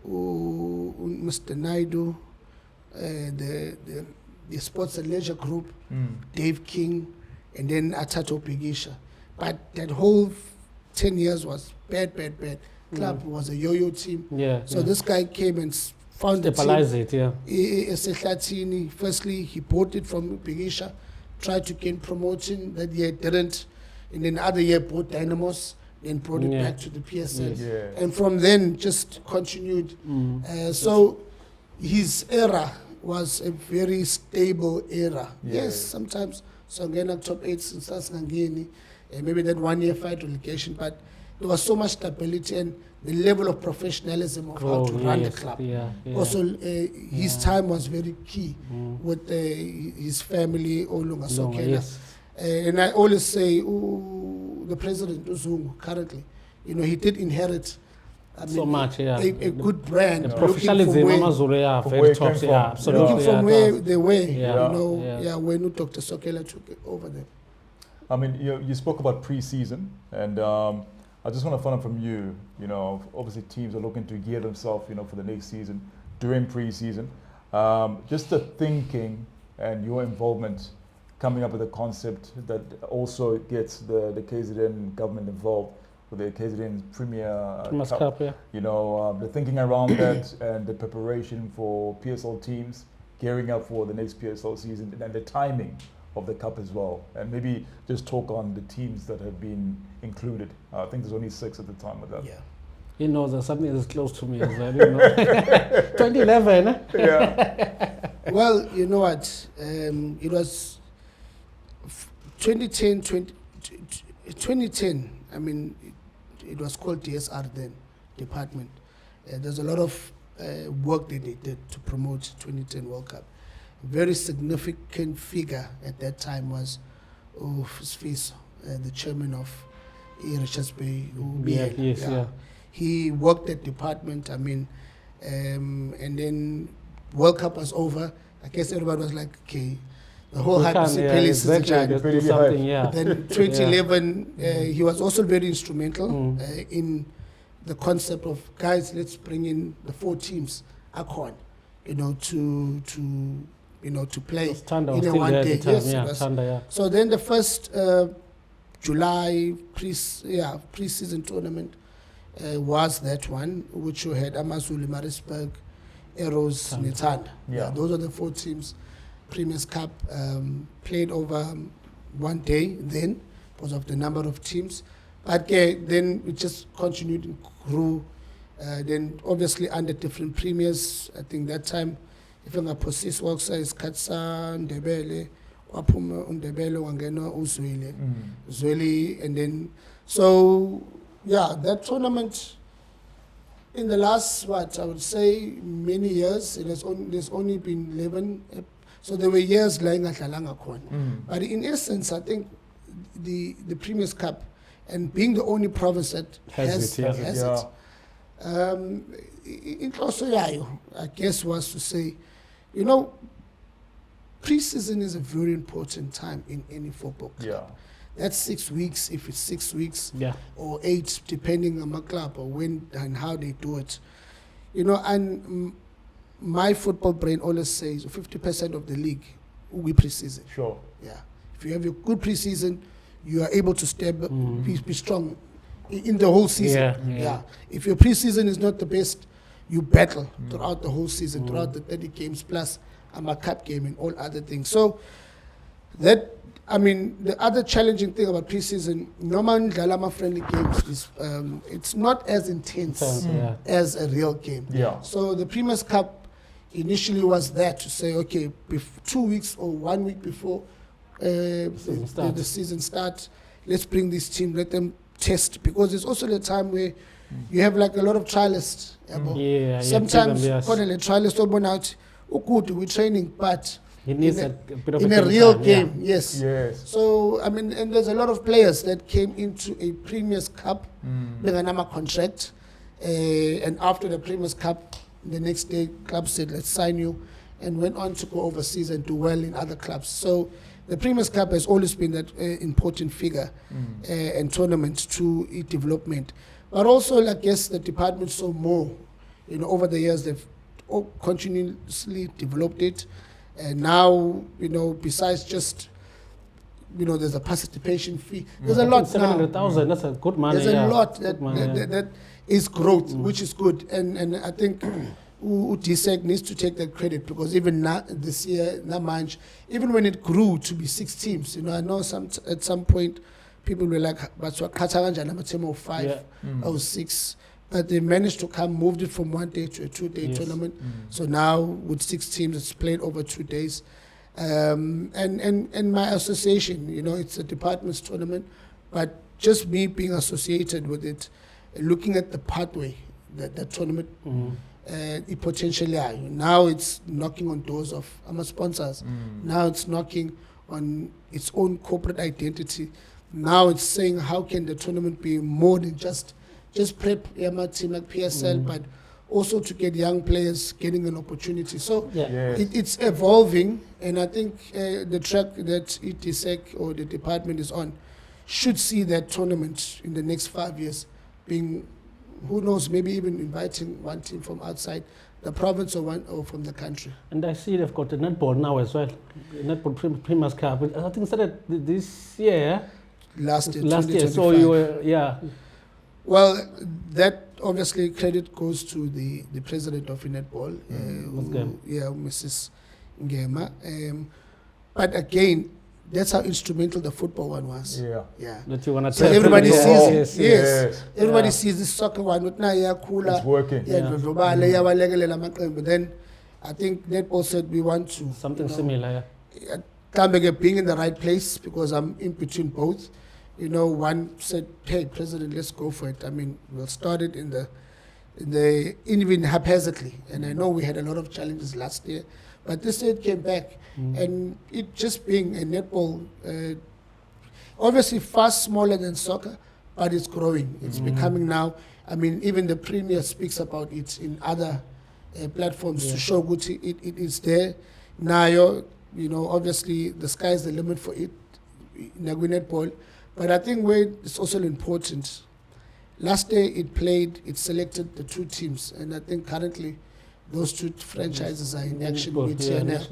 S3: Mr. Naidu, the Sports and Leisure group, Dave King, and then Atato Pigisha. But that whole 10 years was bad. Club was a yo-yo team. This guy came and found
S2: it,
S3: Firstly, he bought it from Pigisha, tried to gain promotion. That year didn't. And then the other year bought Dynamos. then brought it back to the PSL.
S1: Yes.
S3: And from then just continued. So his era was a very stable era. Yes, sometimes Songena top 8 since Ngangeni, maybe that 1 year fight relegation, but there was so much stability and the level of professionalism of how to run the club. Also, his time was very key with his family, Olunga Sokela. And I always say, the president, Uzungu, currently, you know, he did inherit
S2: so much,
S3: a good brand.
S2: The professionalism, AmaZulu, very top, absolutely.
S3: Looking from where they were, when Dr. Sokela took it over them.
S1: I mean, you spoke about pre-season, and I just want to find out from you, you know, obviously teams are looking to gear themselves, you know, for the next season during pre-season. Just the thinking and your involvement coming up with a concept that also gets the KZN government involved with the KZN Premier Cup. You know, the thinking around that and the preparation for PSL teams gearing up for the next PSL season and the timing of the cup as well. And maybe just talk on the teams that have been included. I think there's only 6 at the time of that.
S3: Yeah.
S2: You know, there's something that's close to me as well, you know. 2011,
S1: Yeah.
S3: Well, you know what? It was 2010, I mean, it was called DSR then, department. There's a lot of work that they did to promote 2010 World Cup. Very significant figure at that time was Sfiso, the chairman of Richards Bay. He worked at department, I mean, and then World Cup was over. I guess everybody was like, okay, the whole hype is Then 2011, he was also very instrumental in the concept of, guys, let's bring in the 4 teams, ACON, you know, to play in a 1 day. So then the first July pre-season tournament was that one, which you had AmaZulu, Maritzburg, Arrows, Netanda. Those are the 4 teams. Premier's Cup played over 1 day then because of the number of teams. But then it just continued and grew. Then obviously under different premiers, I think that time, if I'm a possess worker is Katsa, Ndebele, Wapuma, Ndebele, Wangena, Uzwili, Zwili, and then, so yeah, that tournament in the last, I would say many years, there's only been 11. So there were years lying at Lalanga Kwan. But in essence, I think the Premier's Cup, and being the only province that has it, in Klosoyayo, I guess was to say, you know, pre-season is a very important time in any football club. That's 6 weeks, if it's 6 weeks, or 8, depending on my club, or when and how they do it. You know, and my football brain always says 50% of the league will be pre-season.
S1: Sure.
S3: Yeah. If you have a good pre-season, you are able to be strong in the whole season. If your pre-season is not the best, you battle throughout the whole season, throughout the 30 games plus a cup game and all other things. So that, I mean, the other challenging thing about pre-season, normal Dalama friendly games is it's not as intense as a real game. So the Premier's Cup initially was there to say, okay, 2 weeks or 1 week before the season starts, let's bring this team, let them test, because there's also the time where you have like a lot of trialists. Sometimes the trialists don't out, good, we're training, but
S2: he needs a bit of
S3: in a real game, yes. So, I mean, and there's a lot of players that came into a Premier's Cup with an AMA contract, and after the Premier's Cup, the next day, club said, let's sign you, and went on to go overseas and do well in other clubs. So the Premier's Cup has always been that important figure and tournament to its development. But also, I guess, the department saw more. You know, over the years, they've continuously developed it. And now, you know, besides just, you know, there's a participation fee. There's a lot
S2: 700,000, that's a good money.
S3: There's a lot that is growth, which is good. And I think DSEC needs to take that credit, because even now, this year, even when it grew to be 6 teams, you know, I know at some point people were like, but a team of 5 or 6. But they managed to moved it from 1 day to a 2-day tournament. So now with 6 teams, it's played over 2 days. And my association, it's a department's tournament, but just me being associated with it, looking at the pathway that tournament it potentially are. Now it's knocking on doors of sponsors. Now it's knocking on its own corporate identity. Now it's saying how can the tournament be more than just prep Yama team like PSL, but also to get young players getting an opportunity. So it's evolving, and I think the track that ETSEC or the department is on should see that tournament in the next 5 years being, who knows, maybe even inviting one team from outside the province or from the country.
S2: And I see they've got the netball now as well, netball Primus Cup. I think started this year.
S3: Last year,
S2: so you were,
S3: Well, that obviously credit goes to the president of netball, Mrs. Ngema. But again, that's how instrumental the football one was. Yeah.
S2: That you want to
S3: so everybody sees everybody sees the soccer one. It's
S1: working.
S3: But then I think netball said we want to
S2: something similar.
S3: Being in the right place, because I'm in between both. One said, "Hey, President, let's go for it." I mean, we'll start it in the even haphazardly, and I know we had a lot of challenges last year, but this year it came back, and it just being a netball, obviously far smaller than soccer, but it's growing. It's becoming now. I mean, even the Premier speaks about it in other platforms to show good it is there. Now, obviously the sky's the limit for it, netball. But I think where it's also important, last day it selected the 2 teams, and I think currently those 2 franchises are in action with TNL.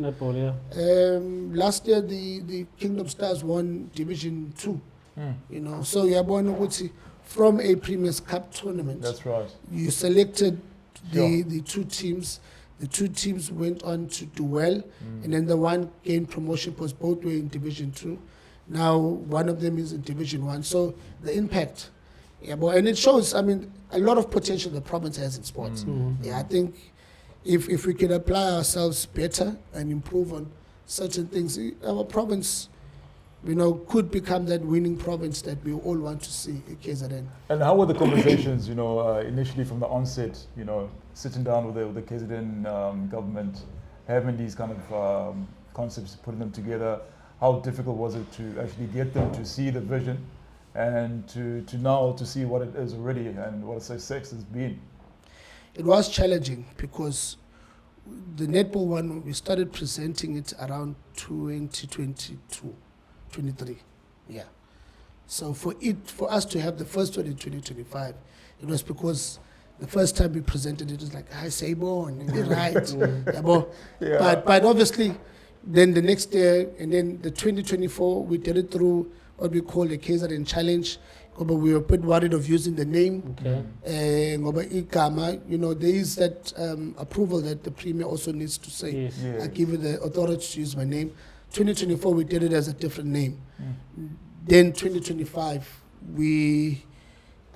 S3: Last year the Kingdom Stars won Division 2, so from a Premier's Cup tournament.
S1: That's right.
S3: You selected the 2 teams. The 2 teams went on to do well, and then the one gained promotion because both were in Division 2. Now one of them is in Division 1. So the impact, and it shows, I mean, a lot of potential the province has in sports. I think if we can apply ourselves better and improve on certain things, our province, could become that winning province that we all want to see at KZN.
S1: And how were the conversations, initially from the onset, sitting down with the KZN government, having these kind of concepts, putting them together? How difficult was it to actually get them to see the vision and to now to see what it is already and what a success has been?
S3: It was challenging because the netball one, we started presenting it around 2022, 23. Yeah. So for us to have the first one in 2025, it was because the first time we presented it was like, I say born, right. But obviously, then the next year, and then the 2024, we did it through what we call the KZN Challenge. But we were a bit worried of using the name. There is that approval that the Premier also needs to say, I give you the authority to use my name. 2024, we did it as a different name. Then 2025, we,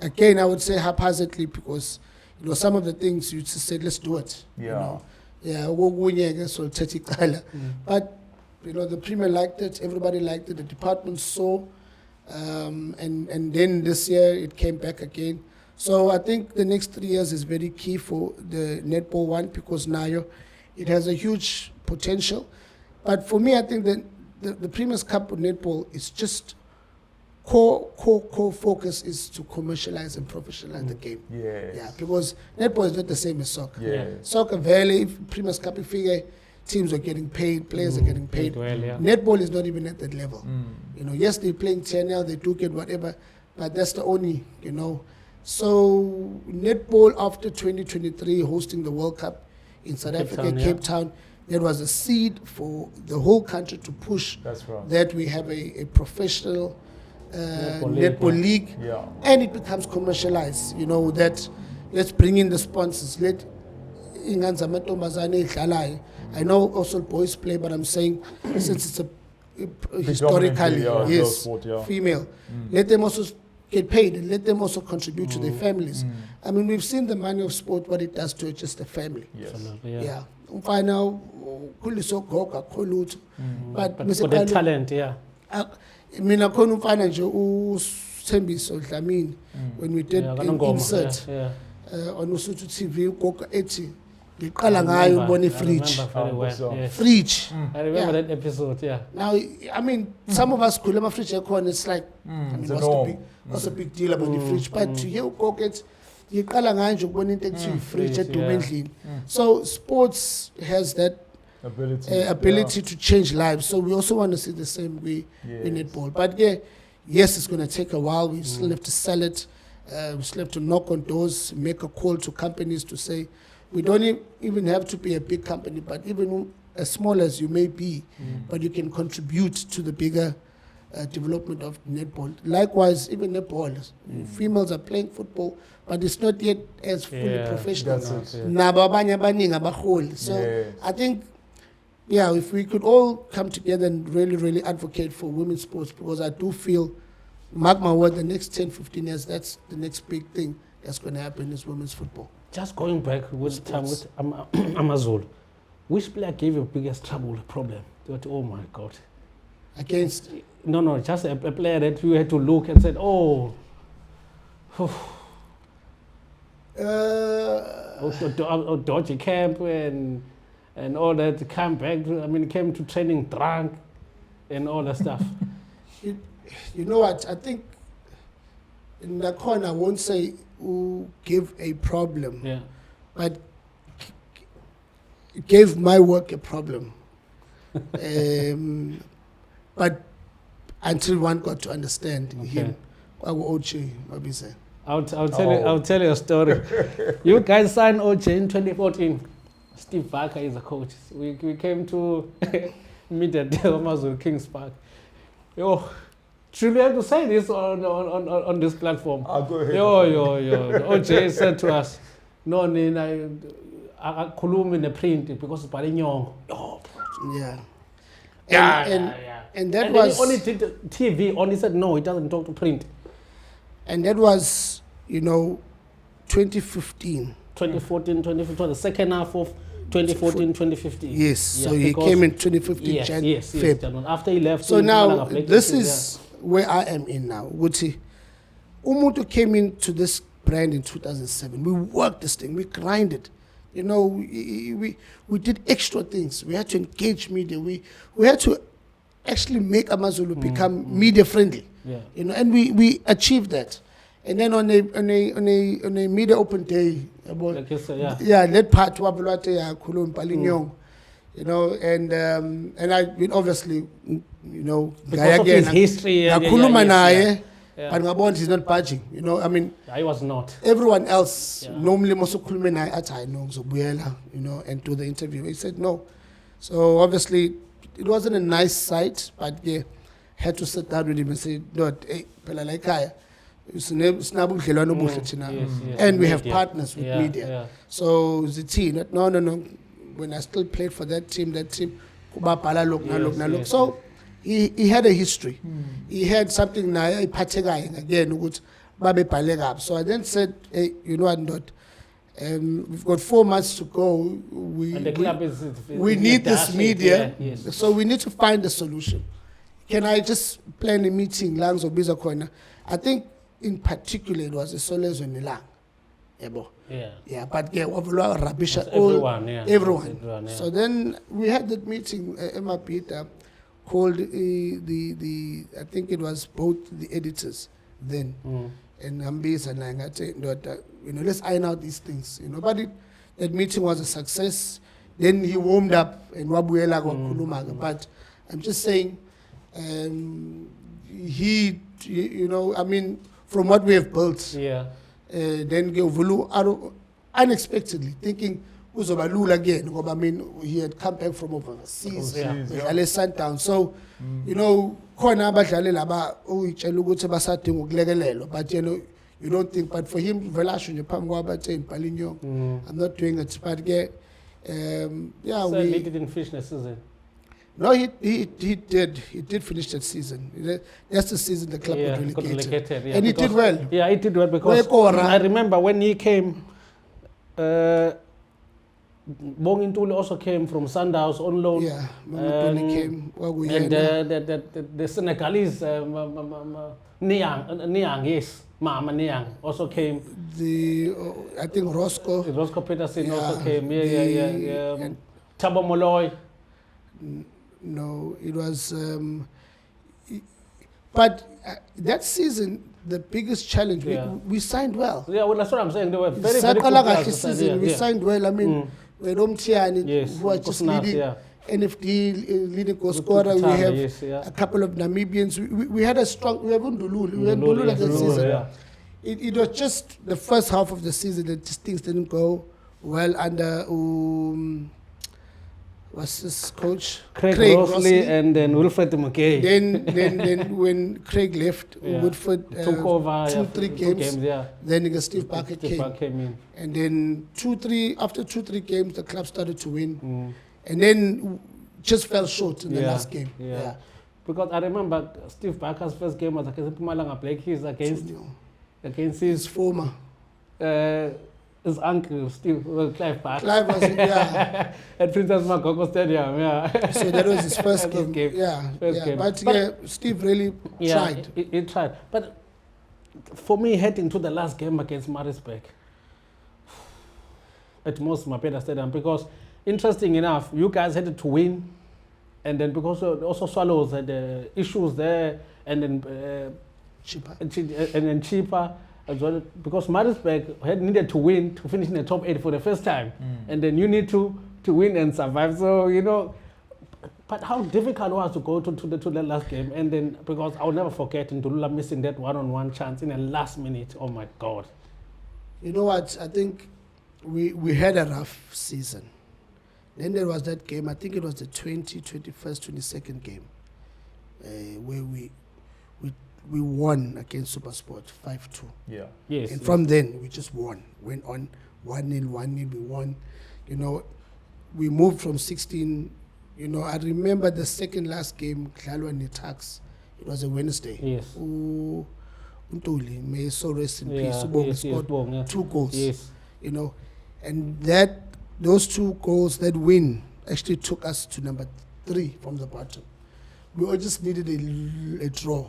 S3: again, I would say haphazardly, because some of the things you just said, let's do it. But the Premier liked it, everybody liked it, the department saw, and then this year it came back again. So I think the next 3 years is very key for the netball one, because now it has a huge potential. But for me, I think that the Premier's Cup of netball is just core focus is to commercialize and professionalize the game. Because netball is not the same as soccer. Soccer, Valley, Premier's Cup, teams are getting paid, players are getting paid. Netball is not even at that level. Yes, they're playing TNL, they do get whatever, but that's the only, So netball after 2023 hosting the World Cup in South Africa, Cape Town, there was a seed for the whole country to push that we have a professional netball league, and it becomes commercialized. That let's bring in the sponsors. I know also boys play, but I'm saying since it's historically, yes,
S1: sport,
S3: female. Let them also get paid and let them also contribute to their families. I mean, we've seen the money of sport, what it does to just a family.
S1: Yes.
S3: Yeah. Final, but
S2: for the talent,
S3: mina khona umfana nje uSthembiso Dlamini when we did an insert on Usuthu TV ugogo ethi ngiqala ngayo ubona ifridge fridge
S2: I remember that episode.
S3: Now I mean some of us khule ama fridge ekhona it's like I mean what's a big deal about the fridge, but to hear ugogo ethi ngiqala ngayo nje ukubona into ekuthiwa fridge edume endlini. So sports has that ability to change lives. So we also want to see the same way in netball. But yes, it's going to take a while. We still have to sell it. We still have to knock on doors, make a call to companies to say, we don't even have to be a big company, but even as small as you may be, but you can contribute to the bigger development of netball. Likewise, even netball, females are playing football, but it's not yet as fully professional. So I think, if we could all come together and really, really advocate for women's sports, because I do feel, mark my word, the next 10, 15 years, that's the next big thing that's going to happen is women's football.
S2: Just going back with time with AmaZulu, which player gave you biggest trouble, problem? Oh my God.
S3: Against?
S2: No, just a player that you had to look and said, oh. Dodgy camp and all that, come back, came to training drunk and all that stuff.
S3: You know what, I think in that corner I won't say who gave a problem, but it gave my work a problem. But until one got to understand him, I'll
S2: tell you a story. You guys signed OJ in 2014. Steve Barker is a coach. We came to meet at AmaZulu Kings Park. Should we have to say this on this platform?
S1: I'll go ahead.
S2: OJ said to us, no, I column in the print because Palinyong.
S3: And that was
S2: he only did TV. Only said no, he doesn't talk to print.
S3: And that was 2015.
S2: 2014, 2015, the second half of 2014, 2015.
S3: Yes, so he came in 2015
S2: Yes, after he left.
S3: So now, this is where I am in now. Guti, Umutu came into this brand in 2007. We worked this thing, we grinded. We did extra things. We had to engage media. We had to actually make AmaZulu become media friendly. And we achieved that. And then on a media open day, that part and I obviously
S2: because of his history,
S3: but he's not budging.
S2: I was not.
S3: Everyone else normally and do the interview. He said no. So obviously it wasn't a nice sight, but had to sit down with him and say, hey, and we have partners with media. So the team, no. When I still played for that team, so he had a history. He had something again. So I then said, hey, you know what, we've got 4 months to go. We need this media, so we need to find a solution. Can I just plan a meeting? I think in particular it was a S01EPS06.Philani. But rubbish everyone. So then we had that meeting, Emma Peter called the I think it was both the editors then, and Ambis and I said, let's iron out these things, But that meeting was a success. Then he warmed up and Wabuela but I'm just saying, he, from what we have built, then unexpectedly thinking Uzobalul again, he had come back from overseas, Sundown. So, but you don't think, but for him, I'm not doing it, but
S2: so we didn't finish the season.
S3: No, he did finish that season. That's the season the club got relegated.
S2: Yeah,
S3: and he did well.
S2: Yeah, he did well because I remember when he came, Bongintuli also came from Sundowns on loan.
S3: Yeah, Bongintuli came.
S2: And the Senegalese, Niang, yes, Mama Niang also came.
S3: I think
S2: Roscoe Peterson also came. Yeah. Thabo Molloy.
S3: No, it was. But that season, the biggest challenge, we signed well.
S2: Yeah, well, that's what I'm saying. They were very good
S3: season. We signed well. I mean, we had Omtiani, who are just leading. NFD leading goal scorer. We have a couple of Namibians. We had a strong. We have Ndululu. We had Ndululu that season.
S2: Yeah.
S3: It was just the first half of the season that just things didn't go well under. What's this coach?
S2: Craig Rossley and then Wilfred McKay.
S3: Then when Craig left, Woodford
S2: took over
S3: 2-3 games. Then Steve Barker
S2: came in.
S3: And then after 2-3 games, the club started to win. And then just fell short in the last game. Yeah.
S2: Because I remember Steve Barker's first game was against Mpumalanga Black Hills against his
S3: former.
S2: His uncle, Clive Barker.
S3: Clive was,
S2: at Princess Makoko Stadium,
S3: So that was his first game. First game. But Steve really tried.
S2: He tried. But for me, heading to the last game against Maritzburg, at most Mapeda Stadium, because interesting enough, you guys had to win, and then because also Swallows had issues there, and then cheaper as well, because Maritzburg had needed to win to finish in the top 8 for the first time, and then you need to win and survive. So but how difficult it was to go to the last game, and then because I'll never forget Ndulula missing that one-on-one chance in the last minute. Oh my God!
S3: You know what? I think we had a rough season. Then there was that game, I think it was the 21st, 22nd game, where we won against SuperSport 5-2.
S1: Yeah.
S2: Yes.
S3: And from then, we just won. Went on 1-0, we won. We moved from 16. I remember the second last game, Klalwa Nitax. It was a Wednesday.
S2: Yes.
S3: Untuli, may so rest in peace. Scored 2 goals.
S2: Yes.
S3: And those 2 goals, that win, actually took us to number 3 from the bottom. We all just needed a draw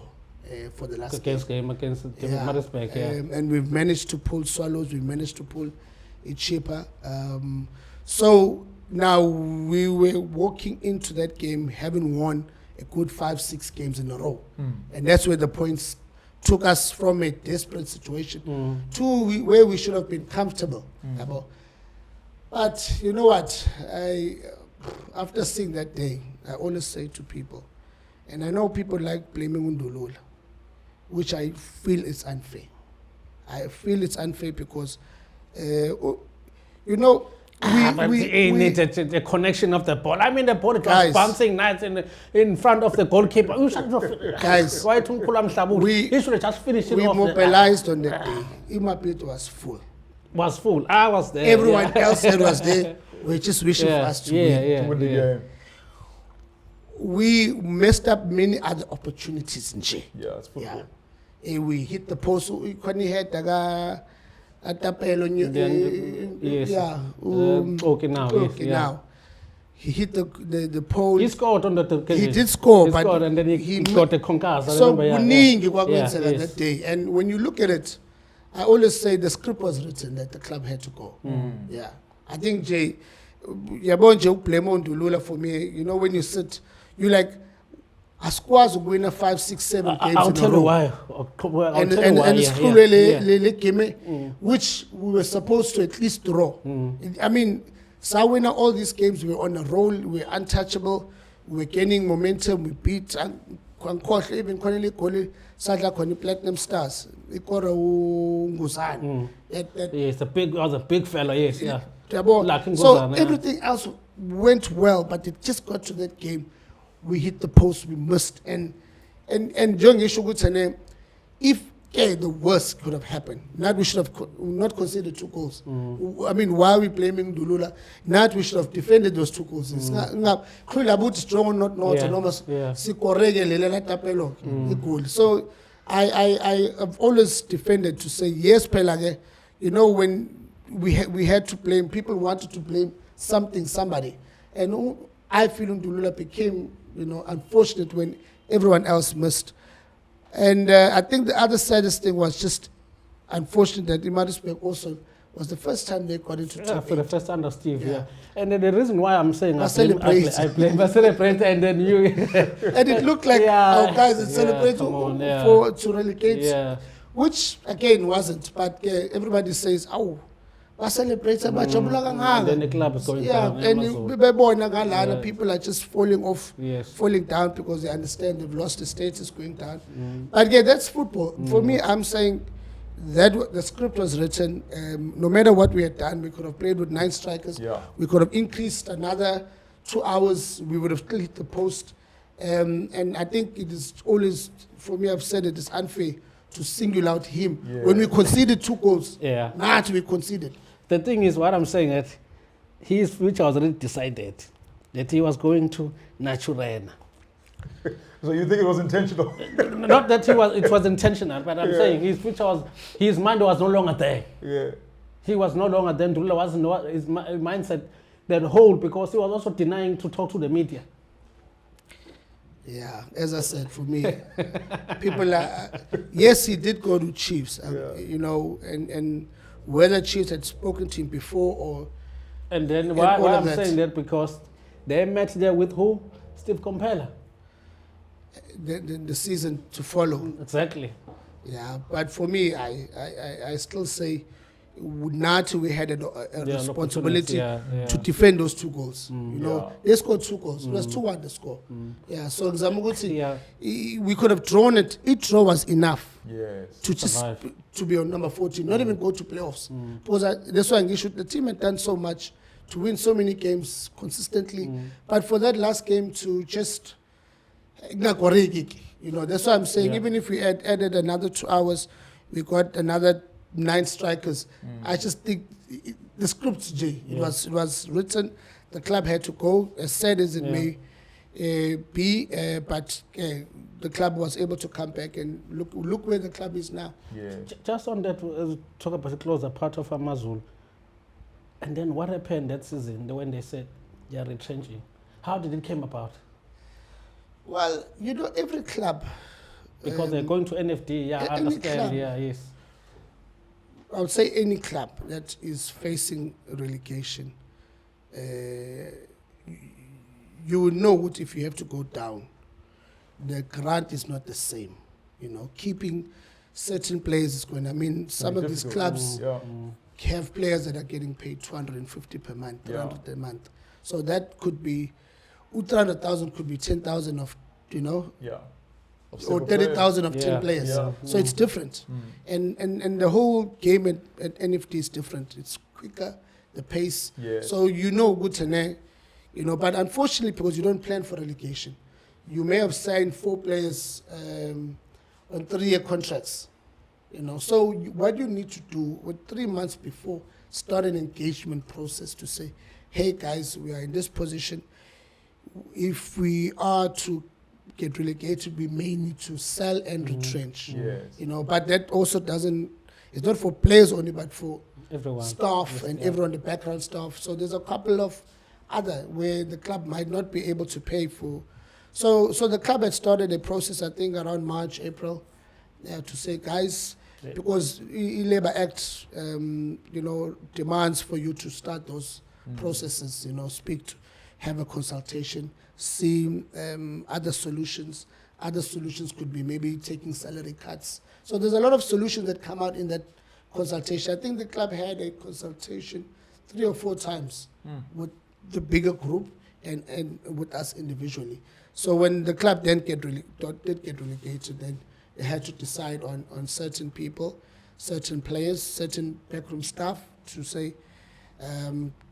S3: for the last
S2: game against Maritzburg.
S3: And we've managed to pull Swallows, we managed to pull a cheaper. So now we were walking into that game having won a good 5-6 games in a row. And that's where the points took us from a desperate situation to where we should have been comfortable. But you know what? After seeing that day, I always say to people, and I know people like blaming Ndulula, which I feel is unfair. I feel it's unfair because,
S2: we need the connection of the ball. I mean, the ball was bouncing nice in front of the goalkeeper.
S3: Guys,
S2: he should have just finished it off.
S3: We mobilized on that day. Imapit was full.
S2: Was full. I was there.
S3: Everyone else that was there. We're just wishing for us to win
S1: the game.
S3: We messed up many other opportunities in J.
S1: Yeah, that's football.
S3: We hit the post. We couldn't hit the now. He hit the pole.
S2: He scored on the
S3: He did score, but
S2: scored and then he got the concuss.
S3: So that day. And when you look at it, I always say the script was written that the club had to go. Yeah, I think Jay, Ndulula for me. When you sit, you like, Asquaz will win 5, 6, 7 games.
S2: I'll tell you why.
S3: Which we were supposed to at least draw. I mean, Sawina, all these games we were on a roll. We were untouchable. We were gaining momentum. We beat even Corneli Koli. Sadla Koni Platinum Stars. Yes,
S2: the big fella, yes, yeah.
S3: So everything else went well, but it just got to that game. We hit the post, we missed. And John Yeshugutane, if the worst could have happened. Not we should have not conceded 2 goals. I mean, why are we blaming Dulula? Not we should have defended those 2 goals. Strong not So I have always defended to say yes, Pelage. You know, when we had to blame, people wanted to blame somebody, and I feel Dulula became, you know, unfortunate when everyone else missed. And I think the other saddest thing was just unfortunate that Imarisburg also was the first time they got into top
S2: for the
S3: 8.
S2: first under Steve, And then the reason why I'm saying I blame and then you
S3: and it looked like our guys had celebrated to relegate, which again wasn't. But everybody says, "Oh, I celebrate so much."
S2: And then the club is going down.
S3: And people are just falling down because they understand they've lost the status, going down. But that's football. For me, I'm saying that the script was written. No matter what we had done, we could have played with 9 strikers. We could have increased another 2 hours. We would have still hit the post. And I think it is always, for me, I've said it is unfair to single out him when we conceded 2 goals. Not we conceded.
S2: The thing is, what I'm saying that his future was already decided, that he was going to Naturena.
S1: So you think it was intentional?
S2: Not that it was intentional, but I'm saying his future was, his mind was no longer there. He was no longer there. Dulula wasn't, his mindset, that whole, because he was also denying to talk to the media.
S3: Yeah, as I said, for me, people are, yes, he did go to Chiefs, you know, and whether Chiefs had spoken to him before or...
S2: And then why I'm saying that, because they met there with who? Steve Compella.
S3: The season to follow.
S2: Exactly.
S3: Yeah, but for me, I still say, not we had a responsibility to defend those 2 goals. You know, they scored 2 goals. It was 2-1 the score. Yeah, so we could have drawn it. Each draw was enough to just to be on number 14, not even go to playoffs. Because that's why the team had done so much to win so many games consistently. But for that last game to just, you know, that's why I'm saying, even if we had added another 2 hours, we got another 9 strikers. I just think the script, Jay, it was written. The club had to go, as sad as it may be, but the club was able to come back and look where the club is now.
S2: Just on that, talk about the closer part of AmaZulu. And then what happened that season when they said they are retrenching? How did it come about?
S3: Well, you know, every club...
S2: Because they're going to NFD, I understand, yes.
S3: I would say any club that is facing relegation, you will know what if you have to go down. The grant is not the same. You know, keeping certain players is going. I mean, some of these clubs have players that are getting paid 250 per month, 300 a month. So that could be, 300,000 could be 10,000 of, you know. Or 30,000 of 10 players. So it's different. And the whole game at NFT is different. It's quicker, the pace. So you know, good you know, but unfortunately, because you don't plan for relegation, you may have signed 4 players on 3-year contracts. You know, so what you need to do with 3 months before, start an engagement process to say, hey guys, we are in this position. If we are to get relegated, we may need to sell and retrench. You know, but that also doesn't, it's not for players only, but for everyone, staff and everyone, the background staff. So there's a couple of other where the club might not be able to pay for. So the club had started a process, I think around March, April, to say, guys, because Labour Act, you know, demands for you to start those processes, you know, have a consultation, see other solutions. Other solutions could be maybe taking salary cuts. So there's a lot of solutions that come out in that consultation. I think the club had a consultation 3 or 4 times with the bigger group and with us individually. So when the club then did get relegated, then they had to decide on certain people, certain players, certain backroom staff to say,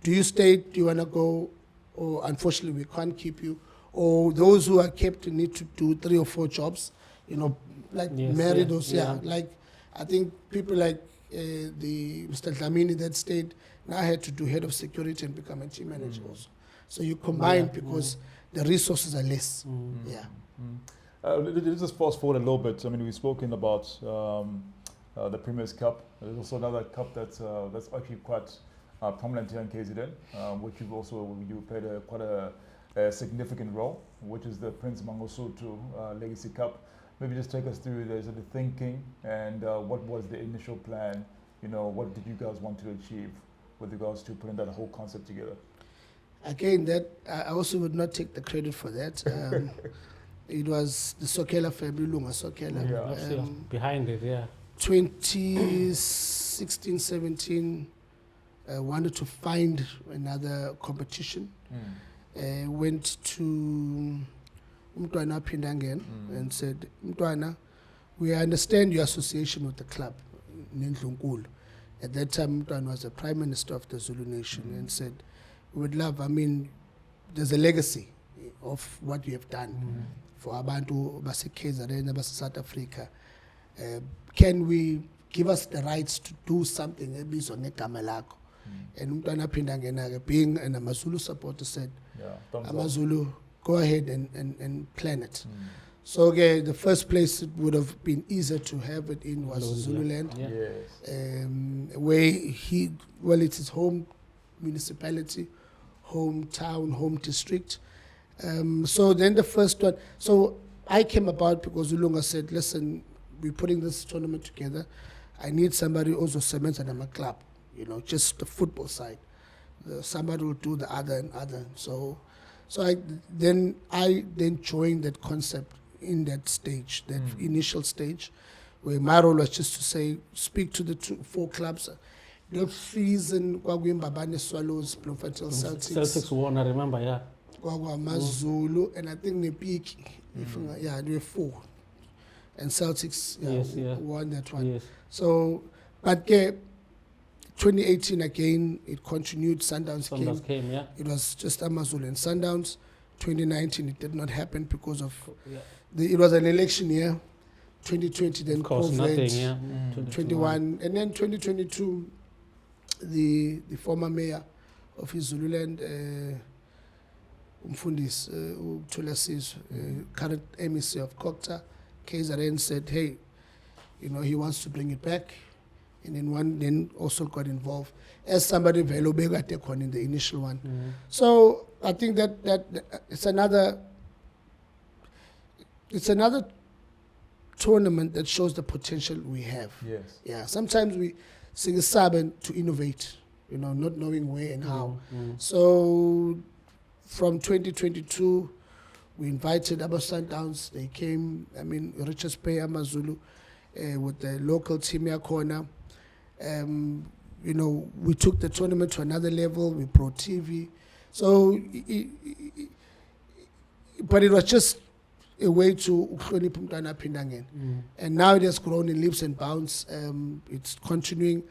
S3: do you stay, do you want to go, or unfortunately we can't keep you, or those who are kept need to do 3 or 4 jobs, you know, like marry those, like I think people like the Mr. Dlamini that stayed now had to do head of security and become a team manager also. So you combine because the resources are less. Yeah.
S1: Let's just fast forward a little bit. I mean, we've spoken about the Premier's Cup. There's also another cup that's actually quite prominent here in KZN, which you played quite a significant role, which is the Prince Mangosuthu Legacy Cup. Maybe just take us through the thinking and what was the initial plan. You know, what did you guys want to achieve with regards to putting that whole concept together?
S3: Again, that I also would not take the credit for that. It was the Sokela family, Lunga Sokela.
S2: Yeah, behind it, yeah.
S3: 2016, 17, wanted to find another competition. Went to Mtwana Pindangen and said, Mtwana, we understand your association with the club, Nindlunkulu. At that time, Mtwana was the Prime Minister of the Zulu Nation and said, we would love, I mean, there's a legacy of what you have done for Abantu, Basi KZN, Basi South Africa. Can we give us the rights to do something based on Nekamalako? And Mtwana Pindangen, being an AmaZulu supporter, said, AmaZulu, go ahead and plan it. So the first place it would have been easier to have it in was Zululand, where it's his home municipality, hometown, home district. So then the first one, so I came about because Ulunga said, listen, we're putting this tournament together. I need somebody also cements and I'm a club, you know, just the football side. Somebody will do the other and other. So I then joined that concept in that stage, that initial stage, where my role was just to say, speak to the 4 clubs. The season, Babane Swallows, Bloemfontein Celtics.
S2: Celtics won, I remember, yeah.
S3: AmaZulu, and I think they peak. There were 4. And Celtics won that one.
S2: Yes.
S3: So, but 2018 again, it continued. Sundowns came.
S2: Yeah.
S3: It was just AmaZulu and Sundowns. 2019, it did not happen because of it was an election year. 2020, then COVID. 21, and then 2022, the former mayor of Zululand, Umfundis Tulasi's current emissary of Kokta, KZN, said, hey, you know, he wants to bring it back. And then also got involved as somebody very big at the in the initial one. So I think that it's another tournament that shows the potential we have.
S1: Yes.
S3: Yeah. Sometimes we sing a sabin to innovate, you know, not knowing where and how. So from 2022, we invited Aba Sundowns. They came. I mean, Richards Bay, AmaZulu, with the local team here corner. You know, we took the tournament to another level. We brought TV. So, but it was just a way to and now it has grown in leaps and bounds. It's continuing.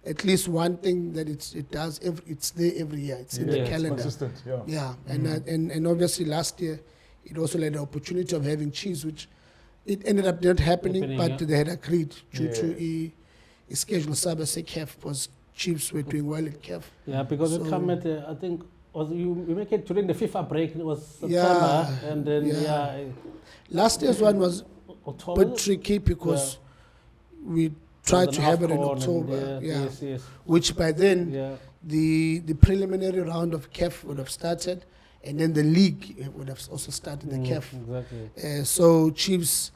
S3: At least one thing that it does, it's there every year. It's in the calendar.
S1: It's consistent,
S3: yeah. And obviously last year, it also had the opportunity of having cheese, which it ended up not happening, but they had agreed due to a schedule. Sabase CAF was Chiefs were doing well at CAF.
S2: Yeah, because it came at I think you make it during the FIFA break. It was September, and then
S3: last year's one was a bit tricky because we tried to have it in October.
S2: Yes.
S3: Which by then the preliminary round of CAF would have started, and then the league would have also started the CAF.
S2: Exactly.
S3: So Chiefs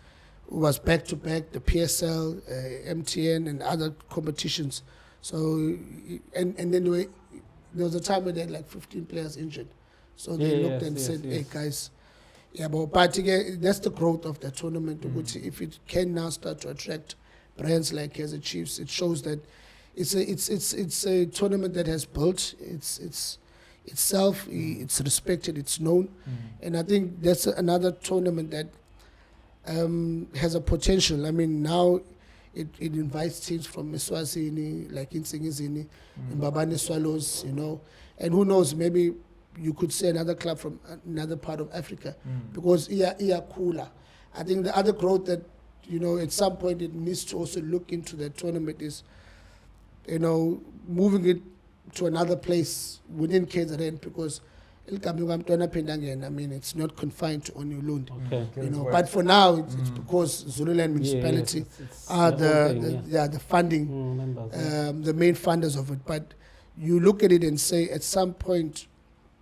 S3: was back to back, the PSL, MTN, and other competitions. So and then there was a time when they had like 15 players injured. So they looked and said, "Hey guys, but again, that's the growth of the tournament. If it can now start to attract brands like as the Chiefs, it shows that it's a tournament that has built itself. It's respected. It's known, and I think that's another tournament that has a potential. I mean, now it invites teams from Eswatini, like Insingizini, and Babane Swallows, you know, and who knows, maybe you could say another club from another part of Africa, because Ia cooler. I think the other growth that at some point it needs to also look into the tournament is, moving it to another place within KZN, because it's not confined to only Lund.
S2: Okay.
S3: But for now, it's because Zululand municipality are the funding,
S2: members,
S3: the main funders of it. But you look at it and say, at some point,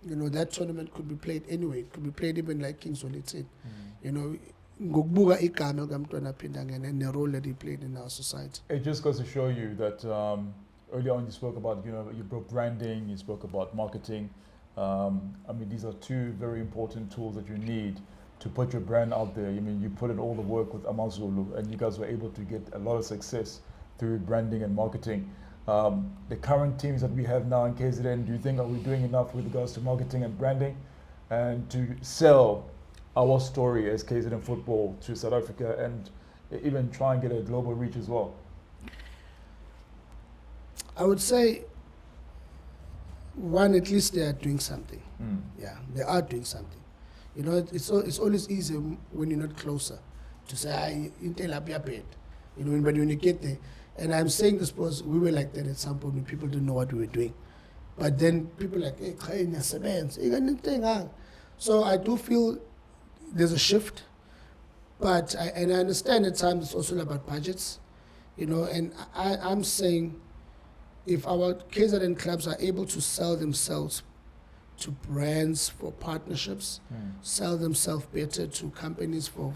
S3: that tournament could be played anyway. It could be played even like Kings Only 10. Ngokubuka igama likaMntwana Phindangene and the role that he played in our society.
S1: It just goes to show you that earlier on you spoke about, you broke branding, you spoke about marketing. These are two very important tools that you need to put your brand out there. You put in all the work with AmaZulu, and you guys were able to get a lot of success through branding and marketing. The current teams that we have now in KZN, do you think, are we doing enough with regards to marketing and branding and to sell our story as KZN football to South Africa and even try and get a global reach as well?
S3: I would say, one, at least they are doing something. Yeah, they are doing something. It's always easy when you're not closer to say, Intel up your bed. But when you get there, and I'm saying this because we were like that at some point when people didn't know what we were doing. But then people like, hey, so I do feel there's a shift. But I understand at times it's also about budgets, and I'm saying, if our KZN clubs are able to sell themselves to brands for partnerships, sell themselves better to companies for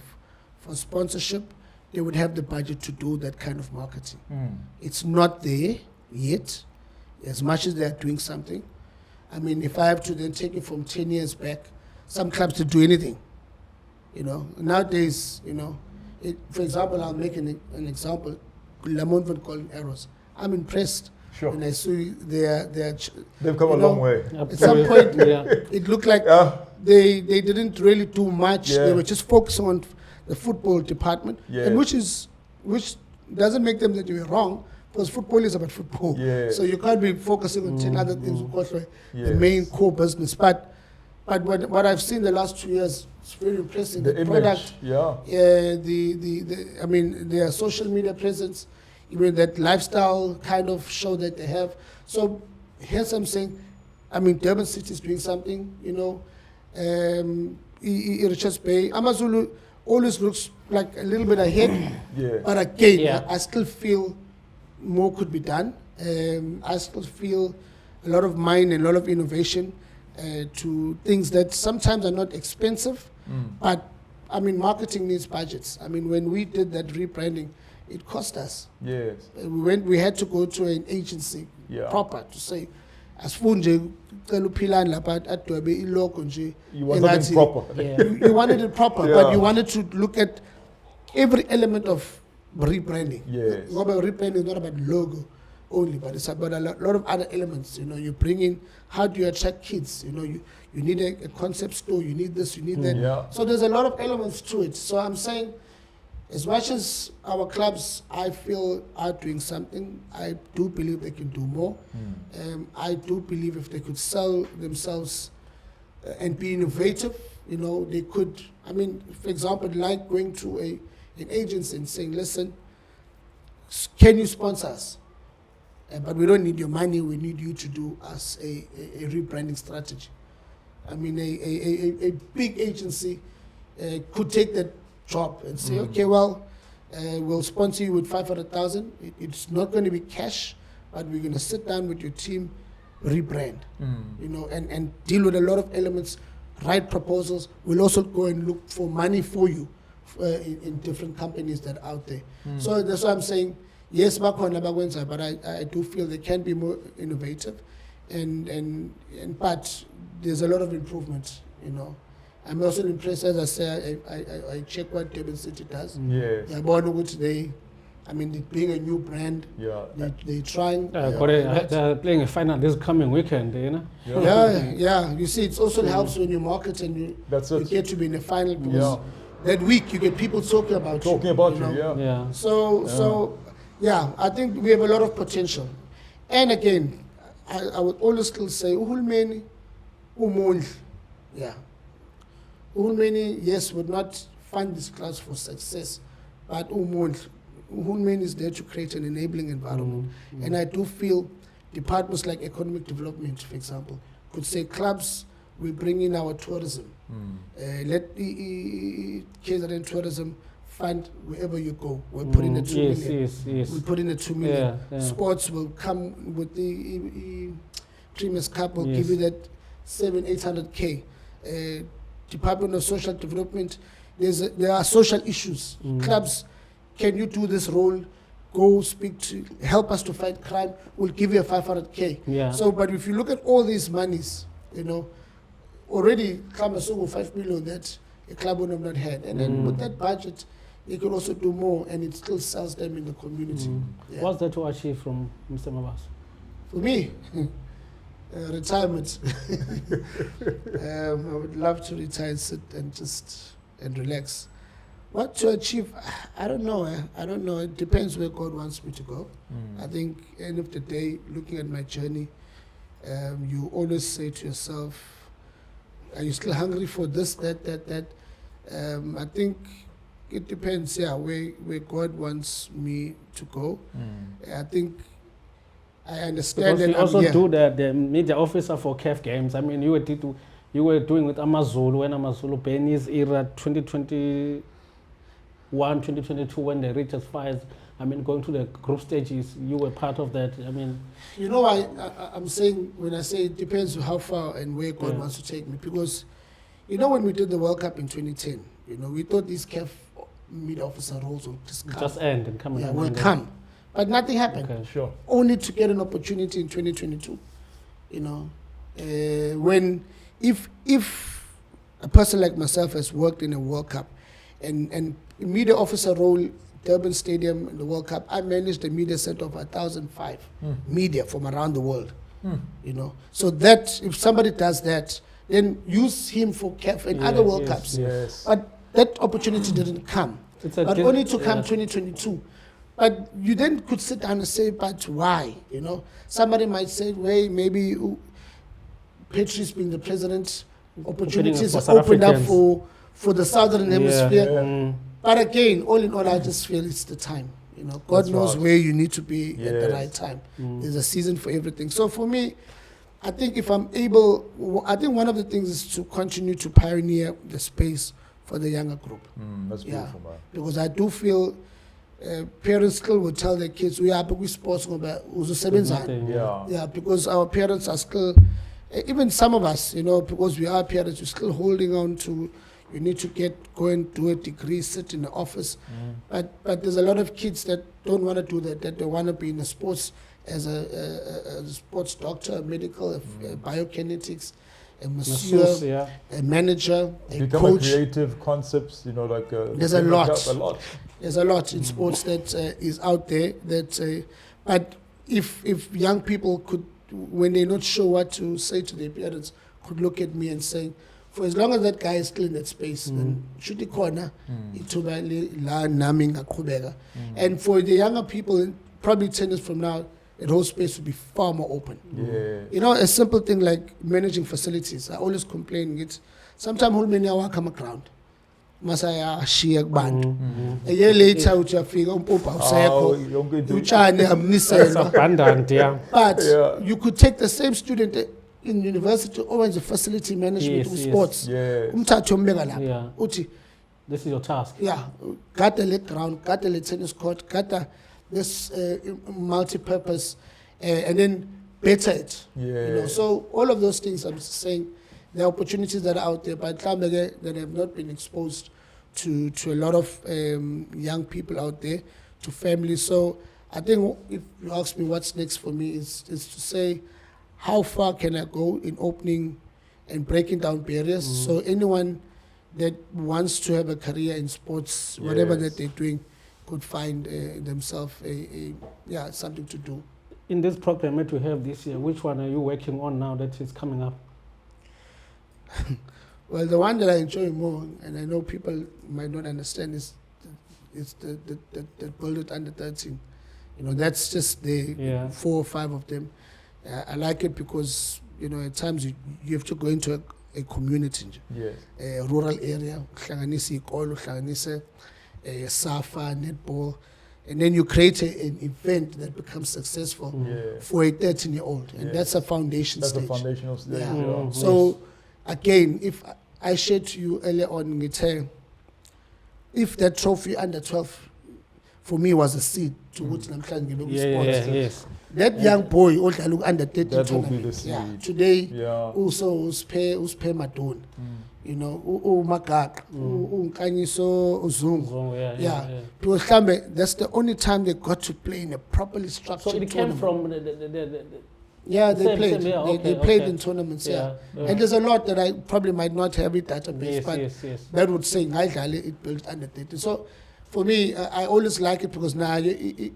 S3: sponsorship, they would have the budget to do that kind of marketing. It's not there yet, as much as they're doing something. If I have to then take it from 10 years back, some clubs didn't do anything. Nowadays, for example, I'll make an example, Lamont van Colin Arrows. I'm impressed.
S1: Sure.
S3: And I see
S1: they've come a long way.
S3: At some point, it looked like they didn't really do much. They were just focusing on the football department, and which doesn't make them that you were wrong, because football is about football. So you can't be focusing on 10 other things, of course, the main core business. But what I've seen the last 2 years, it's very impressive. The
S1: image,
S3: their social media presence, even that lifestyle kind of show that they have. So here's I'm saying, Durban City is doing something, Richards Bay. AmaZulu always looks like a little bit ahead, but again, I still feel more could be done. I still feel a lot of mind and a lot of innovation to things that sometimes are not expensive, but marketing needs budgets. When we did that rebranding, it cost us.
S1: Yes.
S3: We had to go to an agency proper to say, as Philani
S1: you wanted it proper.
S3: You wanted it proper, but you wanted to look at every element of rebranding.
S1: Yes.
S3: Rebranding is not about logo only, but it's about a lot of other elements. You bring in, how do you attract kids? You need a concept store, you need this, you need that.
S1: Yeah.
S3: So there's a lot of elements to it. So I'm saying, as much as our clubs, I feel, are doing something, I do believe they can do more. I do believe if they could sell themselves and be innovative, they could. For example, like going to an agency and saying, listen, can you sponsor us? But we don't need your money, we need you to do us a rebranding strategy. A big agency could take that job and say, okay, well, we'll sponsor you with 500,000. It's not going to be cash, but we're going to sit down with your team, rebrand, and deal with a lot of elements, write proposals. We'll also go and look for money for you in different companies that are out there. So that's why I'm saying, yes, but I do feel they can be more innovative, but there's a lot of improvement, I'm also impressed, as I say, I check what Durban City does.
S1: Yes.
S3: They're born with today. Being a new brand, they're trying.
S2: They're playing a final this coming weekend,
S3: You see, it also helps when you market and you get to be in the final, because that week you get people talking about you. So I think we have a lot of potential. And again, I would always still say, uhulumeni umondli. Uhulumeni, yes, would not fund this class for success, but Uhulumeni is there to create an enabling environment. And I do feel departments like economic development, for example, could say clubs, we bring in our tourism. Let the KZN tourism fund wherever you go. We'll put in a 2 million.
S2: Yes.
S3: We'll put in a 2 million.
S2: Yeah.
S3: Sports will come with the Premier's Cup will give you that 700-800K. Department of Social Development, there are social issues. Clubs, can you do this role? Go speak to, help us to fight crime. We'll give you a 500K.
S2: Yeah.
S3: So, but if you look at all these monies, already club has over 5 million that a club would have not had. And then with that budget, they could also do more, and it still sells them in the community. Yeah.
S2: What's there to achieve from Mr. Mabaso?
S3: For me, retirement. I would love to retire and sit and relax. What to achieve? I don't know. I don't know. It depends where God wants me to go. I think end of the day, looking at my journey, you always say to yourself, are you still hungry for this, that? I think it depends, where God wants me to go. I think I understand
S2: because
S3: that.
S2: You also do the media officer for CAF games. I mean, you were doing with AmaZulu when AmaZulu Benny's era 2021, 2022 when they reached as far as, I mean, going to the group stages. You were part of that. I mean,
S3: I'm saying, when I say it depends how far and where God wants to take me, because when we did the World Cup in 2010, we thought these CAF media officer roles will just
S2: end and come.
S3: Will come. But nothing happened.
S1: Okay, sure.
S3: Only to get an opportunity in 2022. When if a person like myself has worked in a World Cup and media officer role, Durban Stadium in the World Cup, I managed the media center of 1,005 media from around the world. So that if somebody does that, then use him for CAF and other World Cups.
S1: Yes.
S3: But that opportunity didn't come. But only to come 2022. But you then could sit down and say, but why? Somebody might say, well, maybe Patrice being the president, opportunities are opened up for the Southern Hemisphere. But again, all in all, I just feel it's the time. God knows where you need to be at the right time. There's a season for everything. So for me, I think if I'm able, I think one of the things is to continue to pioneer the space for the younger group.
S1: That's beautiful, man.
S3: Because I do feel parents still will tell their kids, we are big sports, because our parents are still, even some of us, because we are parents, we're still holding on to, you need to go and do a degree, sit in the office. But there's a lot of kids that don't want to do that they want to be in the sports as a sports doctor, a medical, biokinetics, a masseur, a manager, a coach.
S1: Creative concepts,
S3: there's a lot. There's a lot in sports that is out there. But if young people could, when they're not sure what to say to their parents, could look at me and say, for as long as that guy is still in that space, then should he corner, and for the younger people, probably 10 years from now, that whole space will be far more open. A simple thing like managing facilities. I always complain it. Sometimes whole come around. Masaya shiya kubantu. A year later uyafika umpupha awusekho. Utshane amniselwa. But you could take the same student in university or in the facility management of sports. Umthathe umbeka lapha. Uthi
S2: this is your task.
S3: Got the leg ground, got the tennis court, got this multi-purpose, and then better it. So all of those things I'm saying, there are opportunities that are out there, but that have not been exposed to a lot of young people out there, to families. So I think if you ask me what's next for me is to say, how far can I go in opening and breaking down barriers? So anyone that wants to have a career in sports, whatever that they're doing, could find themselves something to do.
S2: In this program that we have this year, which one are you working on now that is coming up?
S3: Well, the one that I enjoy more, and I know people might not understand, is the Build It Under 13. That's just the 4 or 5 of them. I like it because, at times you have to go into a community, a rural area, SAFA, netball, and then you create an event that becomes successful for a 13-year-old, and that's a foundation
S1: that's
S3: stage.
S1: That's a foundational stage.
S3: Yeah.
S1: Yeah.
S3: So again, if I shared to you earlier on, if that trophy under 12 for me was a seed to which namhlanje ngibe
S2: Yes.
S3: that young boy under 30
S1: that will be
S3: tournament.
S1: the seed.
S3: Yeah. Today
S1: Yeah.
S3: usiphe Madonna. You know, uMagaqa, uNkanyiso, uZungu. Yeah. Because mhlambe that's the only time they got to play in a properly structured
S2: So it
S3: tournament.
S2: came from the
S3: Yeah, they
S2: Same,
S3: played.
S2: yeah,
S3: They played in tournaments, yeah. And there's a lot that I probably might not have it database, but that would say Ngaidlale it built under 30. So for me, I always like it because now we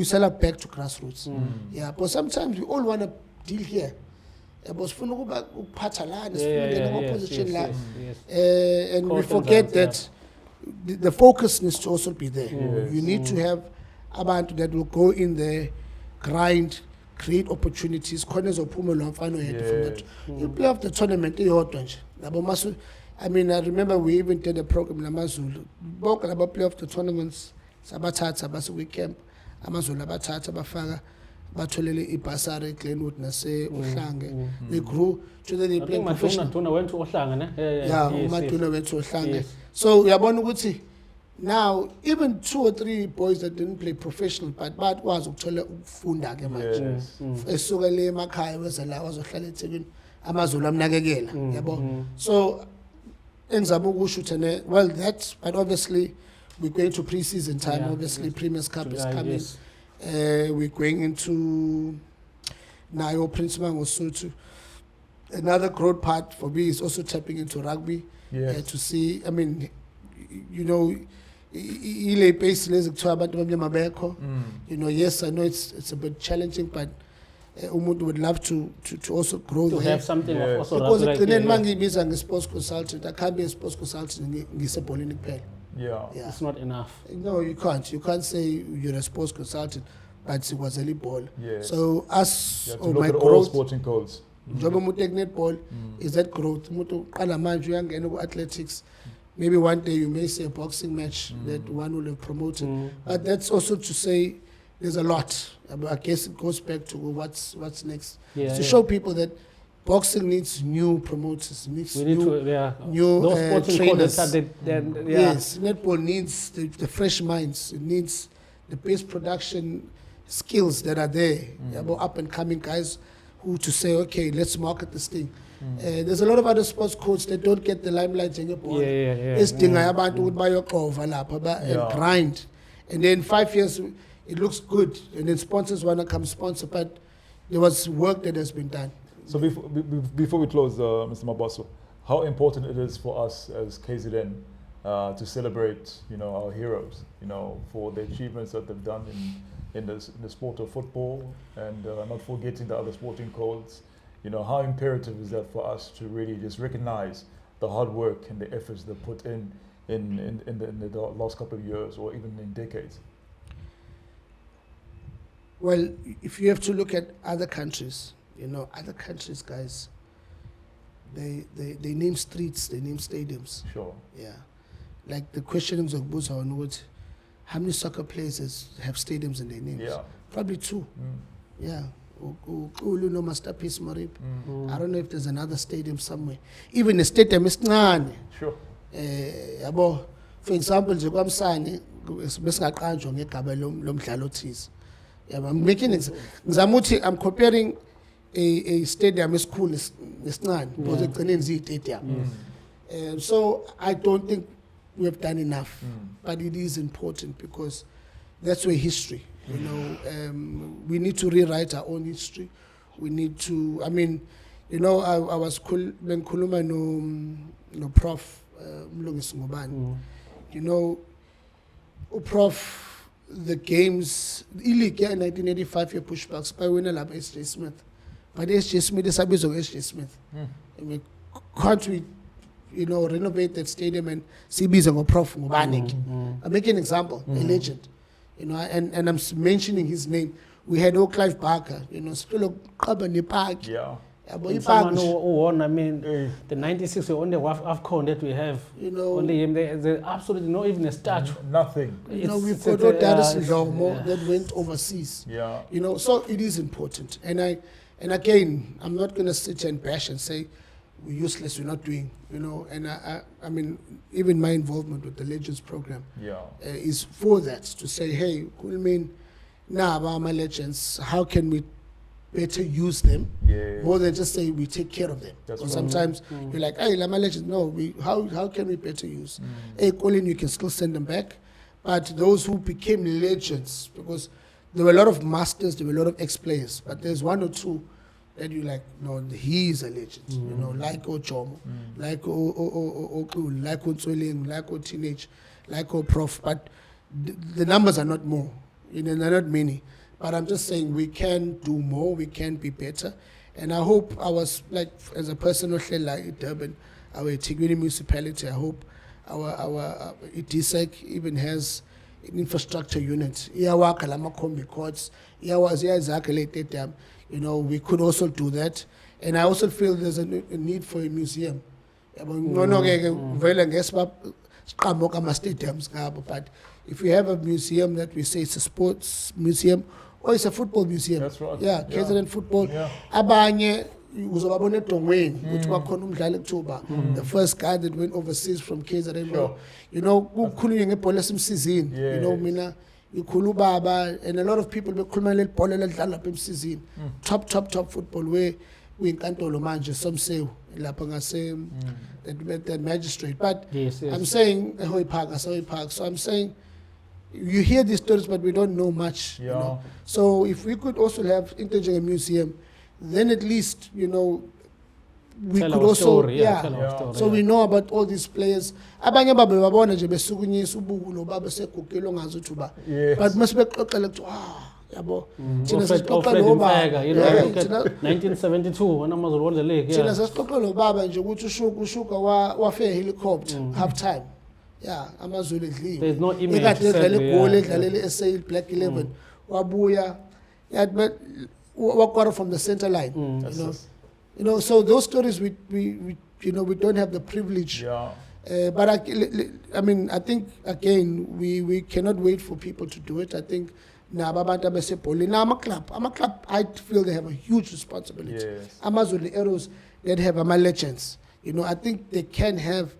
S3: sell up back to grassroots. Yeah, but sometimes we all want to deal here. And we forget that the focus needs to also be there. You need to have abantu that will go in there, grind, create opportunities. Corners of Pumelo from that. You play off the tournament, I mean, I remember we even did a program in AmaZulu. Both about play off the tournaments, Sabatata, Basu we camp, AmaZulu, Batata, Bafaga, Batolele, Ipasare, Glenwood, Nase, Uhlange. We grew to the playing professional.
S2: Matuna went to Ohlange,
S3: Yeah, Matuna went to Ohlange. So we are born with now, even 2 or 3 boys that didn't play professional, but was ufunda ke manje. Esukele emakhaya wezala wazohlala eThekwini AmaZulu amnakekela, yabo. So enzama ukusho ne well that, but obviously we're going to pre-season time, obviously Premier's Cup is coming. We're going into Nayo Prince Mangosuthu. Another growth part for me is also tapping into rugby to see, I mean, you know, you know, yes, I know it's a bit challenging, but Umudu would love to also grow
S2: to
S3: there.
S2: have something of also
S3: because
S2: like
S3: a sports consultant. I can't be a sports consultant in
S1: Yeah.
S2: it's not enough.
S3: No, you can't. You can't say you're a sports consultant, but it was a ball.
S1: Yes.
S3: So us
S1: or
S3: my
S1: growth,
S3: growth,
S1: sporting codes.
S3: Job netball is that growth. Athletics. Maybe one day you may say a boxing match that one will have promoted. But that's also to say there's a lot. I guess it goes back to what's next. To show people that boxing needs new promoters, needs new trainers. Yes, netball needs the fresh minds. It needs the best production skills that are there. Up and coming guys who to say, okay, let's market this thing. There's a lot of other sports codes that don't get the limelight in your ball. And grind. And then 5 years, it looks good. And then sponsors want to come sponsor. But there was work that has been done.
S1: So before we close, Mr. Mabaso, how important it is for us as KZN to celebrate, you know, our heroes, you know, for the achievements that they've done in the sport of football, and not forgetting the other sporting codes. You know, how imperative is that for us to really just recognize the hard work and the efforts they put in the last couple of years or even in decades?
S3: Well, if you have to look at other countries, you know, other countries, guys, they name streets, they name stadiums.
S1: Sure.
S3: Yeah. Like the questionings of Busa on what, how many soccer players have stadiums in their names?
S1: Yeah.
S3: Probably 2. Yeah. Ulu no masterpiece Marip. I don't know if there's another stadium somewhere. Even the stadium is none.
S1: Sure.
S3: For example, Jogwamsani, besingaqanjwa ngegaba lomdlalo thize. I'm making it. I'm comparing a stadium is cool, it's not because it's an stadium. So I don't think we have done enough, but it is important because that's where history. You know, we need to rewrite our own history. We need to. I mean, you know, I was when Kuluma no Prof Mlungisi Ngubane. You know, Prof, the games, in 1985 year pushbacks by winner lab S.J. Smith. But S.J. Smith is a bit of S.J. Smith. I mean, can't we, you know, renovate that stadium and see Bizango Prof Ngubane? I'm making an example, a legend. You know, and I'm mentioning his name. We had Clive Barker, you know, still Kabani Park.
S1: Yeah.
S2: Someone who won, I mean, the 96 only AFCON that we have. Only him. There's absolutely not even a statue.
S1: Nothing.
S3: We've got that went overseas.
S1: Yeah.
S3: So it is important. And again, I'm not going to sit and bash and say we're useless, we're not doing, And I mean, even my involvement with the Legends program is for that, to say, hey, about my legends, how can we better use them more than just say we take care of them? Because sometimes you're like, hey, my legends, no, how can we better use? Hey, Colin, you can still send them back, but those who became legends, because there were a lot of masters, there were a lot of ex-players, but there's one or two that you like, no, he is a legend, like Ochomo, like Okul, like Ontsoling, like Teenage, like Prof, but the numbers are not more, they're not many. But I'm just saying we can do more, we can be better. And I hope as a person of like Durban, our Tigwini municipality, I hope our ITSEC even has an infrastructure unit. We could also do that. And I also feel there's a need for a museum. But if we have a museum that we say it's a sports museum, or it's a football museum.
S1: That's right.
S3: Yeah, KZN football.
S1: Yeah.
S3: Abanye uzobabona eDongweni ukuthi kwakhona umdlali kuThuba, the first guy that went overseas from KZN.
S1: Sure.
S3: Kukhulunywa ngebhola esemsizini. Mina ikhulu baba, and a lot of people bekhuluma lebhola ledlala lapha emsizini. Top football where uyinkantolo manje somsewu lapha ngase that magistrate. But
S2: yes.
S3: I'm saying so I'm saying you hear these stories, but we don't know much. So if we could also have a museum, then at least we
S2: tell
S3: could
S2: our
S3: also
S2: story, tell our story,
S3: so we know about all these players. Abanye babe babona nje besukunyisa ubuku lo baba segugile ongazi ukuthi uba, but masibexoxela ukuthi yabo thina sesixoxa lo baba
S2: 1972 when AmaZulu won the league.
S3: Thina sesixoxa lo baba nje ukuthi ushuka wafe helicopter half time. AmaZulu edliwe.
S2: There's no image.
S3: Ekade igoli edlalela SA Black 11 wabuya but walk from the center line. So those stories we don't have the privilege. But I mean, I think again we cannot wait for people to do it. I think I'm a club. I feel they have a huge responsibility. AmaZulu Arrows that have legends. I think they can have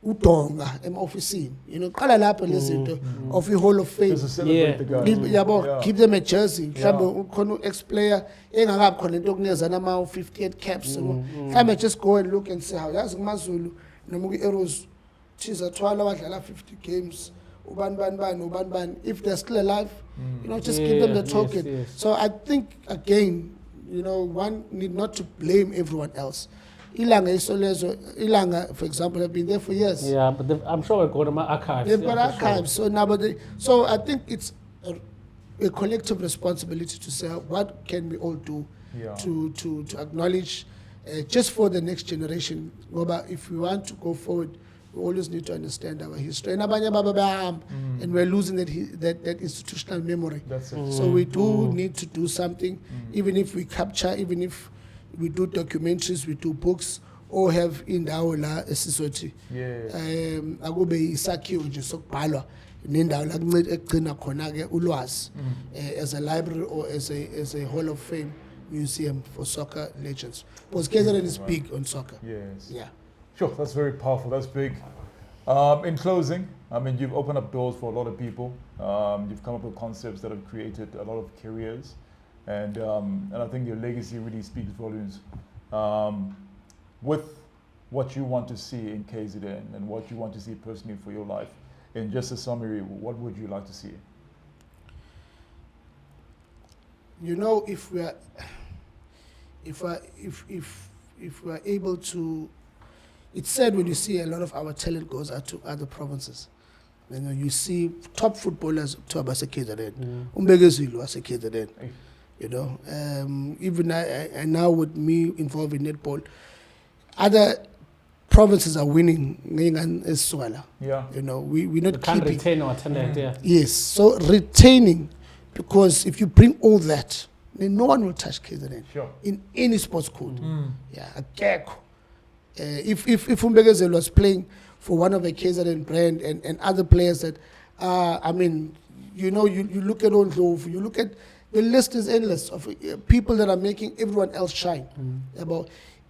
S3: udonga office. Qala lapho lezinto of the Hall of Fame.
S1: Just to celebrate the guys.
S3: Keep them a jersey. Mhlawumbe ex-player engakabi khona into okunikeza nama 58 caps. Mhlawumbe just go and look and say how yazi AmaZulu noma ku-Arrows thiza thwala wadlala 50 games. Uban. If they're still alive, just give them the token.
S2: Yes.
S3: So I think again, one need not to blame everyone else. Ilanga, for example, have been there for years.
S2: Yeah, but I'm sure we've got my archives.
S3: They've got archives. Sure. So I think it's a collective responsibility to say what can we all do to acknowledge just for the next generation. If we want to go forward, we always need to understand our history. And we're losing that institutional memory.
S1: That's it.
S3: So we do need to do something, even if we capture, even if we do documentaries, we do books, or have indawo la esisoti. Akube isakhiwo nje sokubhalwa nendawo la egcina khona ke ulwazi as a library or as a Hall of Fame museum for soccer legends. Because KZN is big on soccer.
S1: Yes.
S3: Yeah.
S1: Sure, that's very powerful. That's big. In closing, I mean, you've opened up doors for a lot of people. You've come up with concepts that have created a lot of careers. And I think your legacy really speaks volumes. With what you want to see in KZN and what you want to see personally for your life, in just a summary, what would you like to see?
S3: If we're able to, it's sad when you see a lot of our talent goes out to other provinces. You see top footballers to Abase KZN, Umbegezulu as a KZN. Even I now with me involved in netball, other provinces are winning.
S1: Yeah.
S3: We're not
S2: can't
S3: keeping.
S2: retain our talent.
S3: Yes, so retaining, because if you bring all that, then no one will touch KZN
S1: Sure.
S3: in any sports code. Yeah, akekho. If Umbegezelo was playing for one of the KZN brand and other players that, I mean, you look at Ondlovu, you look at, the list is endless of people that are making everyone else shine.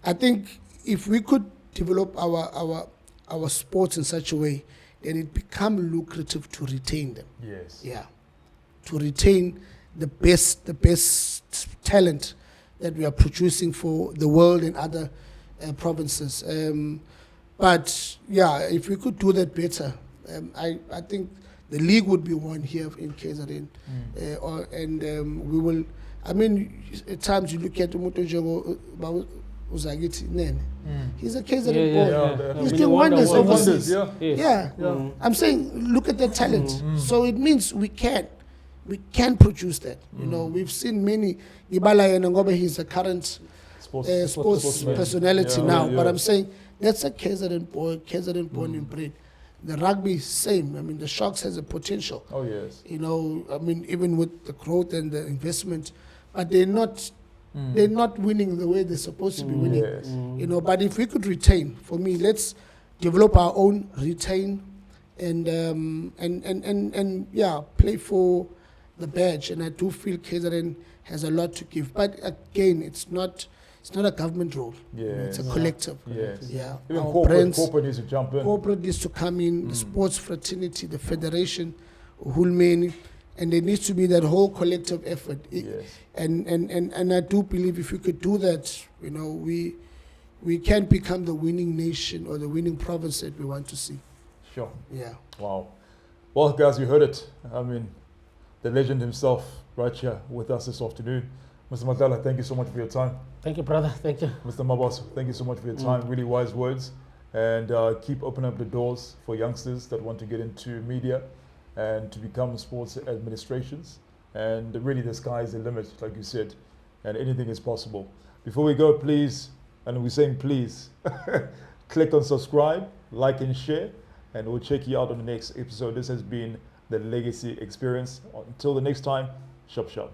S3: I think if we could develop our sports in such a way, then it become lucrative to retain them.
S1: Yes.
S3: Yeah, to retain the best talent that we are producing for the world and other provinces. But yeah, if we could do that better, I think the league would be won here in KZN. We will, I mean, at times you look at Umuto Uzagiti Nene. He's a KZN boy. He's doing wonders overseas. Yeah. I'm saying, look at the talent. So it means we can produce that. You know, we've seen many. Ibala Ngobe, he's a current sports personality now. But I'm saying that's a KZN boy, KZN born and bred. The rugby, same. I mean, the Sharks has a potential.
S1: Oh yes.
S3: You know, I mean, even with the growth and the investment, but they're not winning the way they're supposed to be winning.
S1: Yes.
S3: You know, but if we could retain, for me, let's develop our own, retain, and play for the badge. And I do feel KZN has a lot to give. But again, it's not a government role.
S1: Yes.
S3: You know, it's a collective.
S1: Yes.
S3: Yeah.
S1: Even
S3: Our
S1: corporate needs to jump in.
S3: Corporate needs to come in, the sports fraternity, the federation, Hulmeni, and there needs to be that whole collective effort.
S1: Yes.
S3: And I do believe if we could do that, you know, we can become the winning nation or the winning province that we want to see.
S1: Sure.
S3: Yeah.
S1: Wow. Well, guys, you heard it. I mean, the legend himself right here with us this afternoon. Mr. Madala, thank you so much for your time.
S2: Thank you, brother. Thank you.
S1: Mr. Mabaso, thank you so much for your time. Really wise words. And keep opening up the doors for youngsters that want to get into media and to become sports administrations. And really, the sky is the limit, like you said, and anything is possible. Before we go, please, and we're saying please, click on subscribe, like and share, and we'll check you out on the next episode. This has been the Legacy Experience. Until the next time, shop shop.